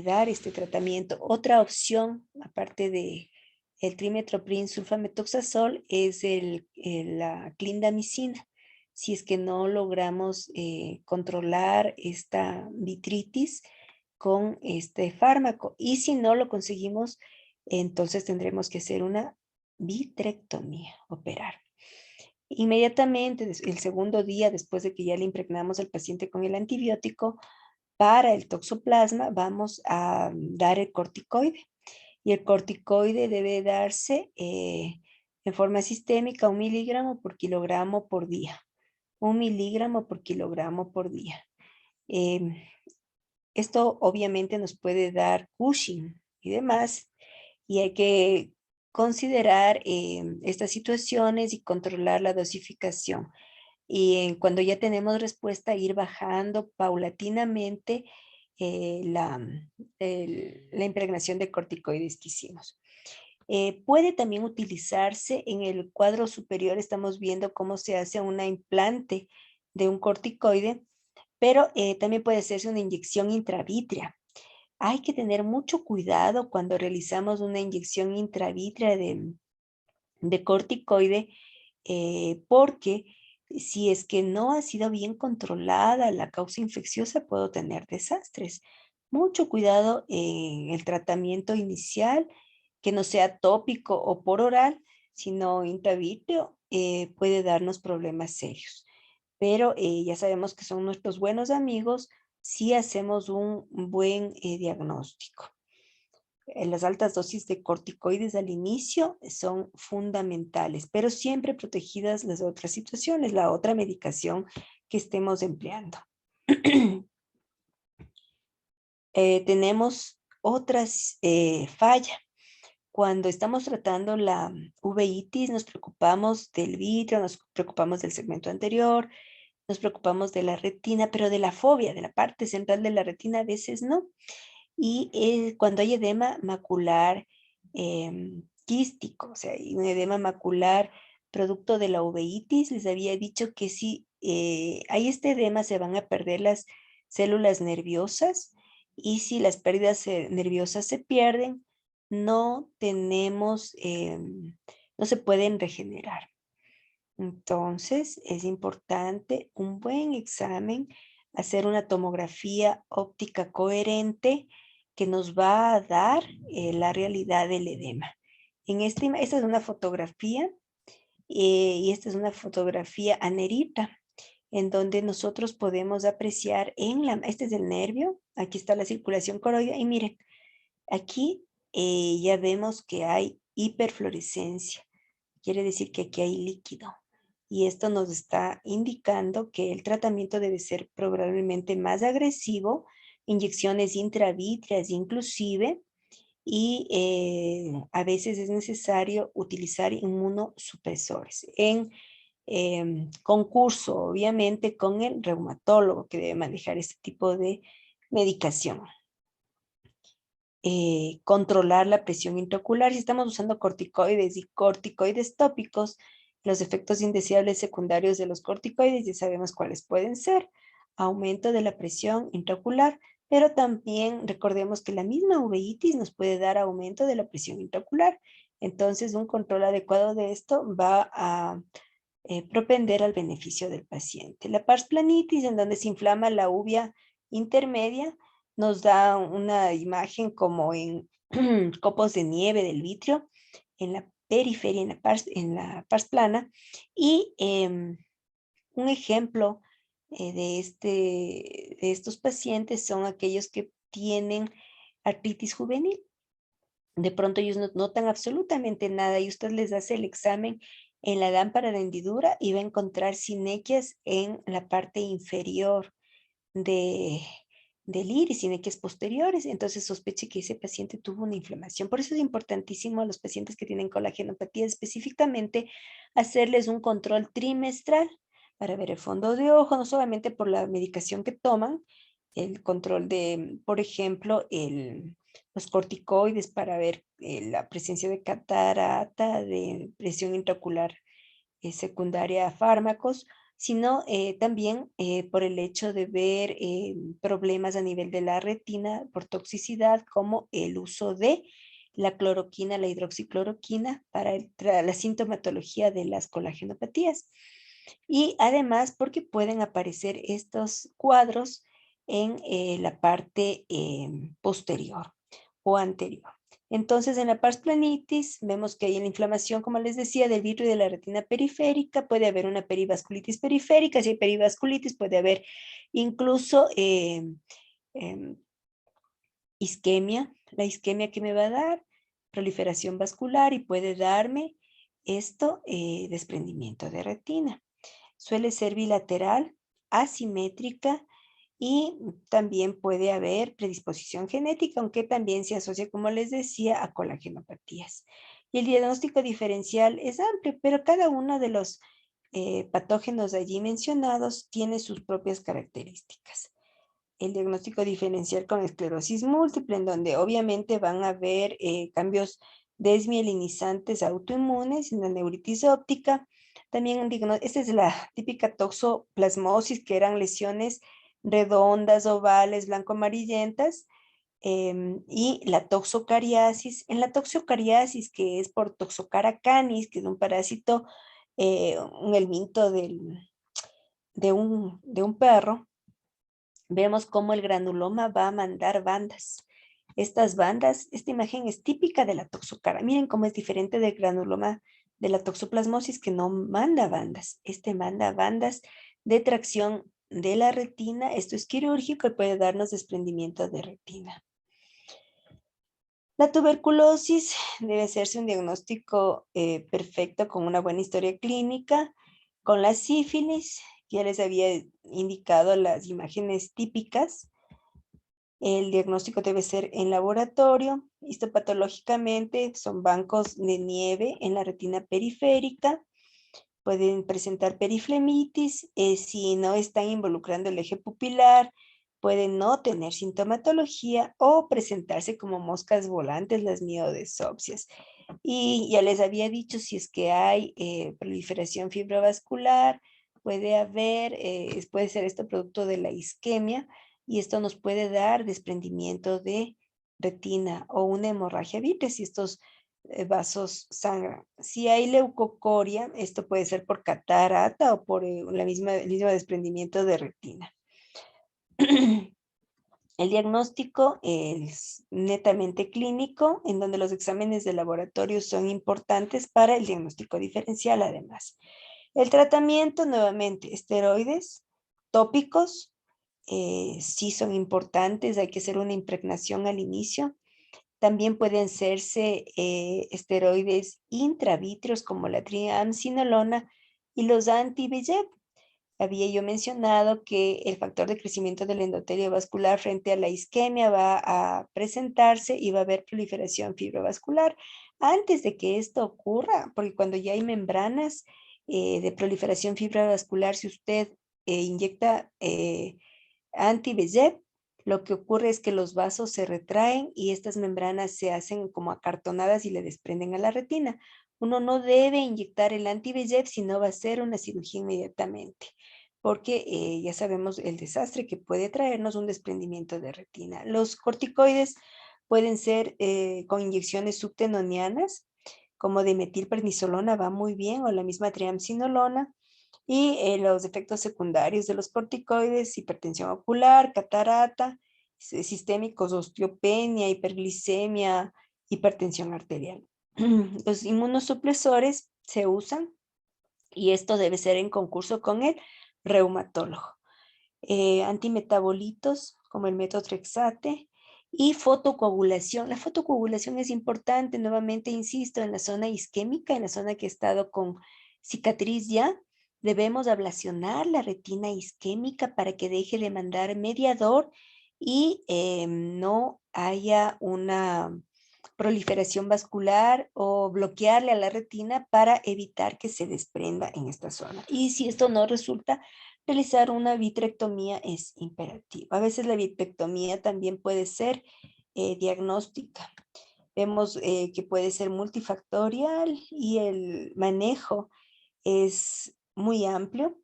dar este tratamiento. Otra opción, aparte de el trimetoprim sulfamethoxazol, es la clindamicina. Si es que no logramos controlar esta vitritis con este fármaco. Y si no lo conseguimos, entonces tendremos que hacer una vitrectomía, operar. Inmediatamente, el segundo día después de que ya le impregnamos al paciente con el antibiótico, para el toxoplasma vamos a dar el corticoide. Y el corticoide debe darse en forma sistémica 1 miligramo por kilogramo por día. 1 miligramo por kilogramo por día. Esto obviamente nos puede dar Cushing y demás, y hay que considerar estas situaciones y controlar la dosificación. Y cuando ya tenemos respuesta, ir bajando paulatinamente la impregnación de corticoides que hicimos. Puede también utilizarse en el cuadro superior, estamos viendo cómo se hace una implante de un corticoide, pero también puede hacerse una inyección intravítrea. Hay que tener mucho cuidado cuando realizamos una inyección intravítrea de corticoide, porque si es que no ha sido bien controlada la causa infecciosa, puedo tener desastres. Mucho cuidado en el tratamiento inicial, que no sea tópico o por oral, sino intravítreo, puede darnos problemas serios. Pero ya sabemos que son nuestros buenos amigos si hacemos un buen diagnóstico. Las altas dosis de corticoides al inicio son fundamentales, pero siempre protegidas las otras situaciones, la otra medicación que estemos empleando. Tenemos otras fallas. Cuando estamos tratando la uveitis, nos preocupamos del vitrio, nos preocupamos del segmento anterior, nos preocupamos de la retina, pero de la fobia, de la parte central de la retina, a veces no. Y cuando hay edema macular quístico, o sea, hay un edema macular producto de la uveitis, les había dicho que si hay este edema se van a perder las células nerviosas, y si las pérdidas nerviosas se pierden, no tenemos, no se pueden regenerar. Entonces, es importante un buen examen, hacer una tomografía óptica coherente que nos va a dar la realidad del edema. Esta es una fotografía y esta es una fotografía anerita, en donde nosotros podemos apreciar este es el nervio, aquí está la circulación coroidea, y miren, aquí ya vemos que hay hiperfluorescencia, quiere decir que aquí hay líquido. Y esto nos está indicando que el tratamiento debe ser probablemente más agresivo, inyecciones intravítreas inclusive, y a veces es necesario utilizar inmunosupresores en concurso, obviamente, con el reumatólogo que debe manejar este tipo de medicación. Controlar la presión intraocular. Si estamos usando corticoides y corticoides tópicos, los efectos indeseables secundarios de los corticoides ya sabemos cuáles pueden ser. Aumento de la presión intraocular, pero también recordemos que la misma uveitis nos puede dar aumento de la presión intraocular. Entonces, un control adecuado de esto va a propender al beneficio del paciente. La pars planitis, en donde se inflama la uvea intermedia, nos da una imagen como en copos de nieve del vitrio, en la periferia, en la pars plana, y un ejemplo de estos pacientes son aquellos que tienen artritis juvenil. De pronto ellos no notan absolutamente nada y usted les hace el examen en la lámpara de hendidura y va a encontrar sinequias en la parte inferior del iris, sinequias posteriores. Entonces sospeche que ese paciente tuvo una inflamación. Por eso es importantísimo a los pacientes que tienen colagenopatía específicamente hacerles un control trimestral para ver el fondo de ojo, no solamente por la medicación que toman, el control de, por ejemplo, los corticoides para ver la presencia de catarata, de presión intraocular secundaria a fármacos, sino también por el hecho de ver problemas a nivel de la retina por toxicidad, como el uso de la cloroquina, la hidroxicloroquina, para la sintomatología de las colagenopatías. Y además porque pueden aparecer estos cuadros en la parte posterior o anterior. Entonces, en la pars planitis vemos que hay la inflamación, como les decía, del vitrio y de la retina periférica. Puede haber una perivasculitis periférica. Si hay perivasculitis, puede haber incluso isquemia. La isquemia que me va a dar proliferación vascular y puede darme esto, desprendimiento de retina. Suele ser bilateral, asimétrica y también puede haber predisposición genética, aunque también se asocia, como les decía, a colagenopatías. Y el diagnóstico diferencial es amplio, pero cada uno de los patógenos allí mencionados tiene sus propias características. El diagnóstico diferencial con esclerosis múltiple, en donde obviamente van a haber cambios desmielinizantes autoinmunes en la neuritis óptica. También, esta es la típica toxoplasmosis, que eran lesiones redondas, ovales, blanco-amarillentas, y la toxocariasis. En la toxocariasis, que es por Toxocara canis, que es un parásito, un helminto de un perro, vemos cómo el granuloma va a mandar bandas. Estas bandas, esta imagen es típica de la toxocara. Miren cómo es diferente del granuloma de la toxoplasmosis, que no manda bandas. Este manda bandas de tracción de la retina. Esto es quirúrgico y puede darnos desprendimiento de retina. La tuberculosis debe hacerse un diagnóstico perfecto con una buena historia clínica. Con la sífilis, ya les había indicado las imágenes típicas. El diagnóstico debe ser en laboratorio. Histopatológicamente son bancos de nieve en la retina periférica. Pueden presentar periflemitis. Si no están involucrando el eje pupilar, pueden no tener sintomatología o presentarse como moscas volantes, las miodesopsias. Y ya les había dicho, si es que hay proliferación fibrovascular, puede ser esto producto de la isquemia, y esto nos puede dar desprendimiento de retina o una hemorragia vitrea si estos vasos sangran. Si hay leucocoria, esto puede ser por catarata o por el mismo desprendimiento de retina. El diagnóstico es netamente clínico, en donde los exámenes de laboratorio son importantes para el diagnóstico diferencial además. El tratamiento, nuevamente, esteroides tópicos, sí son importantes, hay que hacer una impregnación al inicio. También pueden hacerse esteroides intravítreos como la triamcinolona y los anti-VEGF. Había yo mencionado que el factor de crecimiento del endotelio vascular frente a la isquemia va a presentarse y va a haber proliferación fibrovascular. Antes de que esto ocurra, porque cuando ya hay membranas de proliferación fibrovascular, si usted inyecta anti-VEGF, lo que ocurre es que los vasos se retraen y estas membranas se hacen como acartonadas y le desprenden a la retina. Uno no debe inyectar el anti-VEGF, si no va a ser una cirugía inmediatamente, porque ya sabemos el desastre que puede traernos un desprendimiento de retina. Los corticoides pueden ser con inyecciones subtenonianas, como de metilprednisolona va muy bien, o la misma triamcinolona. Y los efectos secundarios de los corticoides: hipertensión ocular, catarata, sistémicos, osteopenia, hiperglicemia, hipertensión arterial. Los inmunosupresores se usan, y esto debe ser en concurso con el reumatólogo. Antimetabolitos como el metotrexate y fotocoagulación. La fotocoagulación es importante, nuevamente insisto, en la zona isquémica, en la zona que ha estado con cicatriz ya. Debemos ablacionar la retina isquémica para que deje de mandar mediador y no haya una proliferación vascular, o bloquearle a la retina para evitar que se desprenda en esta zona. Y si esto no resulta, realizar una vitrectomía es imperativo. A veces la vitrectomía también puede ser diagnóstica. Vemos que puede ser multifactorial y el manejo es muy amplio.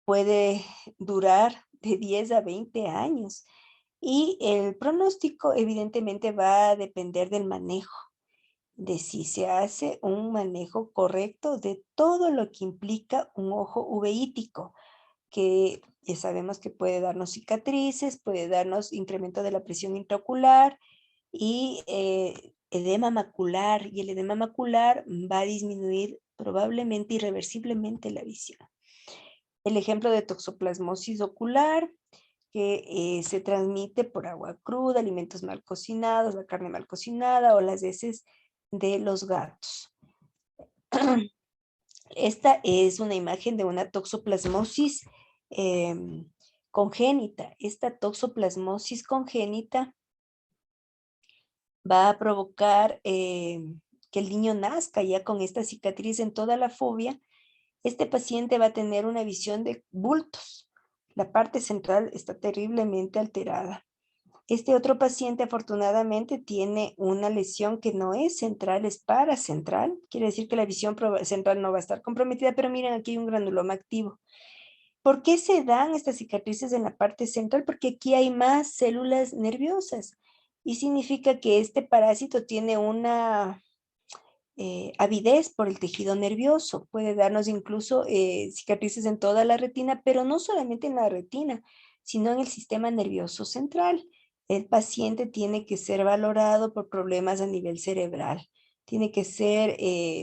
Puede durar de 10 a 20 años. Y el pronóstico evidentemente va a depender del manejo, de si se hace un manejo correcto de todo lo que implica un ojo uveítico, que ya sabemos que puede darnos cicatrices, puede darnos incremento de la presión intraocular y edema macular. Y el edema macular va a disminuir probablemente irreversiblemente la visión. El ejemplo de toxoplasmosis ocular, que se transmite por agua cruda, alimentos mal cocinados, la carne mal cocinada o las heces de los gatos. Esta es una imagen de una toxoplasmosis congénita. Esta toxoplasmosis congénita va a provocar que el niño nazca ya con esta cicatriz en toda la fobia. Este paciente va a tener una visión de bultos. La parte central está terriblemente alterada. Este otro paciente afortunadamente tiene una lesión que no es central, es paracentral. Quiere decir que la visión central no va a estar comprometida, pero miren, aquí hay un granuloma activo. ¿Por qué se dan estas cicatrices en la parte central? Porque aquí hay más células nerviosas y significa que este parásito tiene una avidez por el tejido nervioso. Puede darnos incluso cicatrices en toda la retina, pero no solamente en la retina, sino en el sistema nervioso central. El paciente tiene que ser valorado por problemas a nivel cerebral. Tiene que ser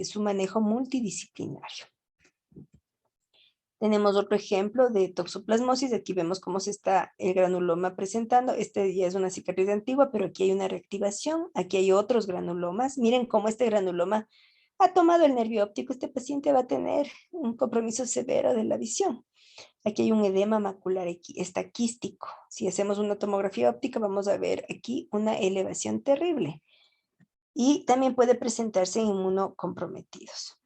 su manejo multidisciplinario. Tenemos otro ejemplo de toxoplasmosis. Aquí vemos cómo se está el granuloma presentando. Este ya es una cicatriz antigua, pero aquí hay una reactivación. Aquí hay otros granulomas. Miren cómo este granuloma ha tomado el nervio óptico. Este paciente va a tener un compromiso severo de la visión. Aquí hay un edema macular estaquístico. Si hacemos una tomografía óptica, vamos a ver aquí una elevación terrible. Y también puede presentarse en inmunocomprometidos.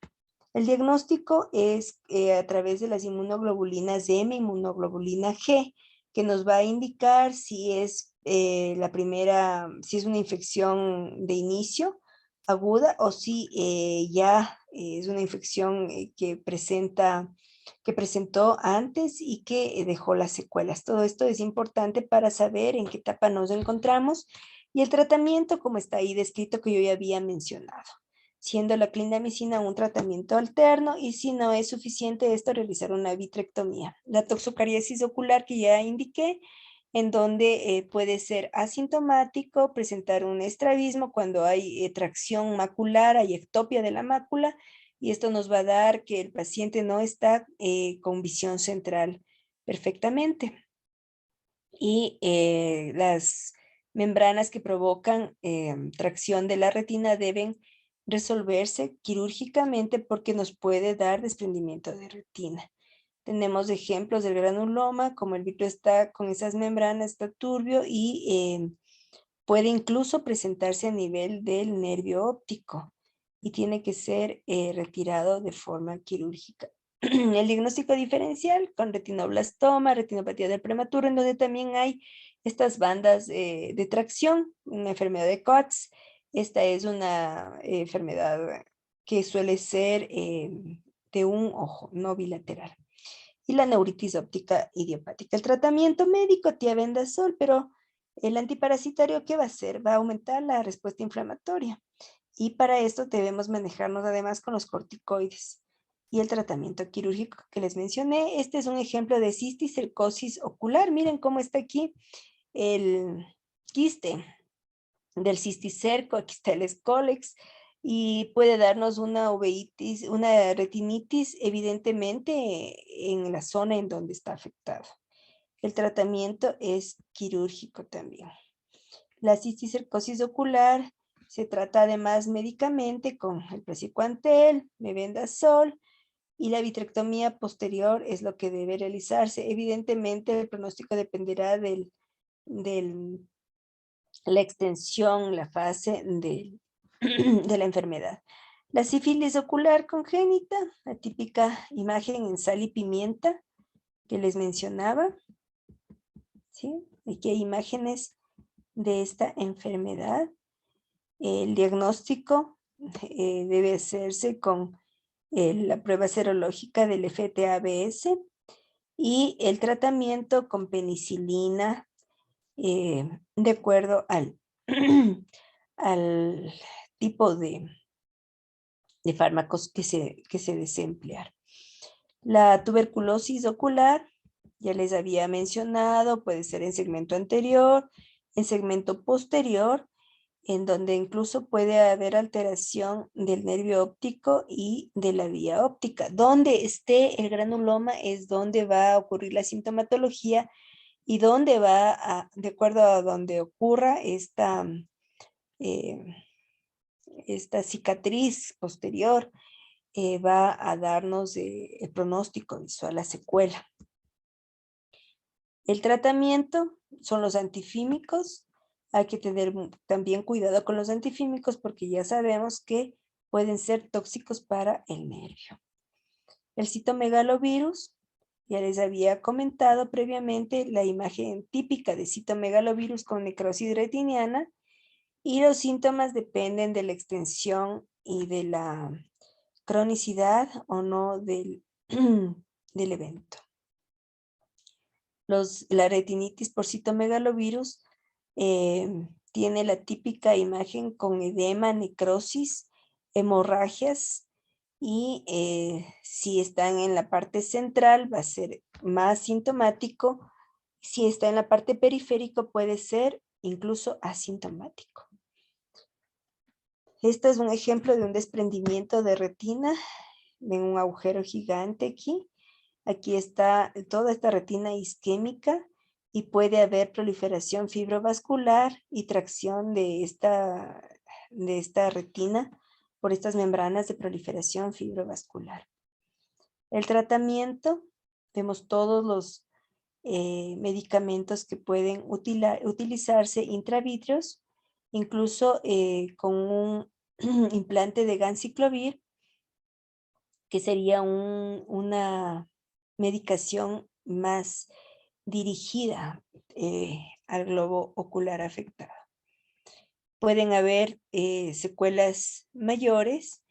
El diagnóstico es a través de las inmunoglobulinas M, inmunoglobulina G, que nos va a indicar si es si es una infección de inicio aguda o si ya es una infección que presentó antes y que dejó las secuelas. Todo esto es importante para saber en qué etapa nos encontramos y el tratamiento, como está ahí descrito, que yo ya había mencionado, siendo la clindamicina un tratamiento alterno y si no es suficiente esto, realizar una vitrectomía. La toxocariasis ocular que ya indiqué, en donde puede ser asintomático, presentar un estrabismo cuando hay tracción macular, hay ectopia de la mácula, y esto nos va a dar que el paciente no está con visión central perfectamente. Y las membranas que provocan tracción de la retina deben resolverse quirúrgicamente porque nos puede dar desprendimiento de retina. Tenemos ejemplos del granuloma, como el vitro está con esas membranas, está turbio y puede incluso presentarse a nivel del nervio óptico y tiene que ser retirado de forma quirúrgica. El diagnóstico diferencial con retinoblastoma, retinopatía del prematuro, en donde también hay estas bandas de tracción, una enfermedad de Coats. Esta es una enfermedad que suele ser de un ojo, no bilateral. Y la neuritis óptica idiopática. El tratamiento médico, tiabendazol, pero el antiparasitario, ¿qué va a hacer? Va a aumentar la respuesta inflamatoria. Y para esto debemos manejarnos además con los corticoides. Y el tratamiento quirúrgico que les mencioné, este es un ejemplo de cisticercosis ocular. Miren cómo está aquí el quiste del cisticerco, aquí está el escólex, y puede darnos una uveitis, una retinitis, evidentemente en la zona en donde está afectado. El tratamiento es quirúrgico también. La cisticercosis ocular se trata además médicamente con el praziquantel, mebendazol, y la vitrectomía posterior es lo que debe realizarse. Evidentemente el pronóstico dependerá de la extensión, la fase de la enfermedad. La sífilis ocular congénita, la típica imagen en sal y pimienta que les mencionaba. ¿Sí? Aquí hay imágenes de esta enfermedad. El diagnóstico debe hacerse con la prueba serológica del FTABS y el tratamiento con penicilina de acuerdo al, al tipo de fármacos que se desee emplear. La tuberculosis ocular, ya les había mencionado, puede ser en segmento anterior, en segmento posterior, en donde incluso puede haber alteración del nervio óptico y de la vía óptica. Donde esté el granuloma es donde va a ocurrir la sintomatología y donde va de acuerdo a donde ocurra esta cicatriz posterior, va a darnos el pronóstico visual, la secuela. El tratamiento son los antifímicos. Hay que tener también cuidado con los antifímicos porque ya sabemos que pueden ser tóxicos para el nervio. El citomegalovirus, ya les había comentado previamente la imagen típica de citomegalovirus con necrosis retiniana, y los síntomas dependen de la extensión y de la cronicidad o no del evento. La retinitis por citomegalovirus tiene la típica imagen con edema, necrosis, hemorragias, y si están en la parte central va a ser más sintomático. Si está en la parte periférica puede ser incluso asintomático. Este es un ejemplo de un desprendimiento de retina, de un agujero gigante aquí. Aquí está toda esta retina isquémica y puede haber proliferación fibrovascular y tracción de esta retina por estas membranas de proliferación fibrovascular. El tratamiento, vemos todos los medicamentos que pueden utilizarse intravitreos, incluso con un implante de ganciclovir, que sería una medicación más dirigida al globo ocular afectado. Pueden haber secuelas mayores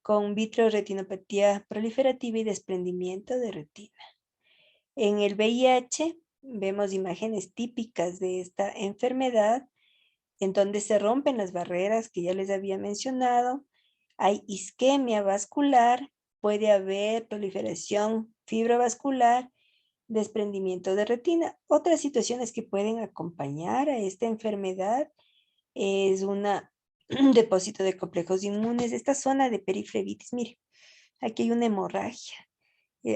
con vitreoretinopatía proliferativa y desprendimiento de retina. En el VIH vemos imágenes típicas de esta enfermedad en donde se rompen las barreras que ya les había mencionado. Hay isquemia vascular, puede haber proliferación fibrovascular, desprendimiento de retina. Otras situaciones que pueden acompañar a esta enfermedad es un depósito de complejos inmunes. Esta zona de periflebitis, mire, aquí hay una hemorragia,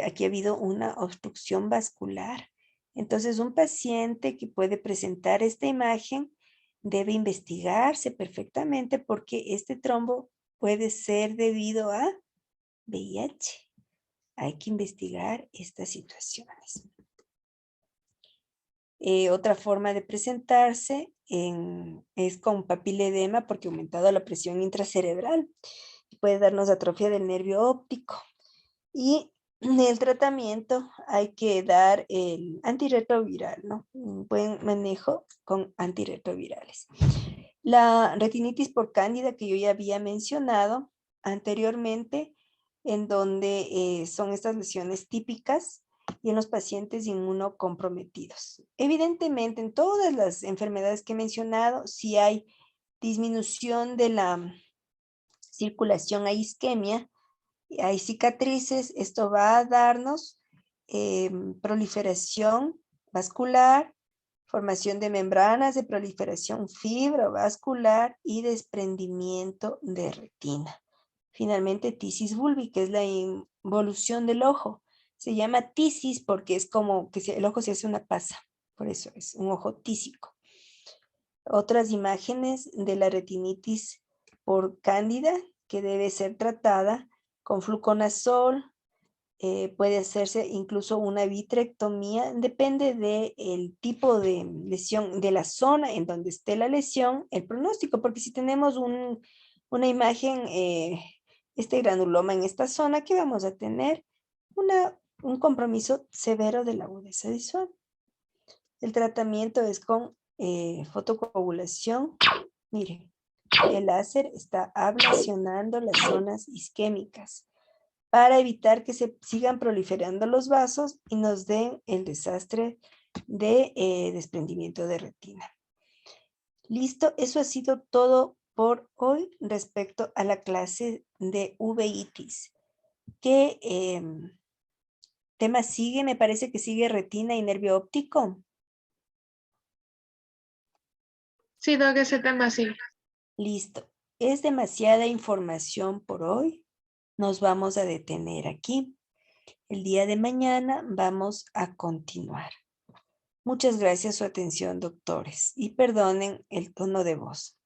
aquí ha habido una obstrucción vascular. Entonces, un paciente que puede presentar esta imagen debe investigarse perfectamente porque este trombo puede ser debido a VIH. Hay que investigar estas situaciones. Otra forma de presentarse es con papiledema porque ha aumentado la presión intracerebral. Puede darnos atrofia del nervio óptico. Y en el tratamiento hay que dar el antirretroviral, ¿no? Un buen manejo con antirretrovirales. La retinitis por cándida que yo ya había mencionado anteriormente, en donde son estas lesiones típicas y en los pacientes inmunocomprometidos. Evidentemente, en todas las enfermedades que he mencionado, si hay disminución de la circulación, hay isquemia, hay cicatrices, esto va a darnos proliferación vascular, formación de membranas de proliferación fibrovascular y desprendimiento de retina. Finalmente, tisis bulbi, que es la involución del ojo. Se llama tisis porque es como que el ojo se hace una pasa, por eso es un ojo tísico. Otras imágenes de la retinitis por cándida que debe ser tratada con fluconazol, puede hacerse incluso una vitrectomía, depende del tipo de lesión, de la zona en donde esté la lesión, el pronóstico, porque si tenemos una imagen, este granuloma en esta zona, ¿qué vamos a tener? Un compromiso severo de la agudeza visual. El tratamiento es con fotocoagulación. Miren, el láser está ablacionando las zonas isquémicas para evitar que se sigan proliferando los vasos y nos den el desastre de desprendimiento de retina. Listo, eso ha sido todo por hoy respecto a la clase de uveitis. ¿Qué tema sigue? Me parece que sigue retina y nervio óptico. Sí, Doc, ese tema sí. Listo. Es demasiada información por hoy. Nos vamos a detener aquí. El día de mañana vamos a continuar. Muchas gracias por su atención, doctores. Y perdonen el tono de voz.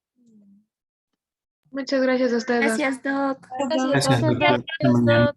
Muchas gracias a ustedes. Doc. Gracias, Doc. Gracias, doctor. Hasta mañana. Doc.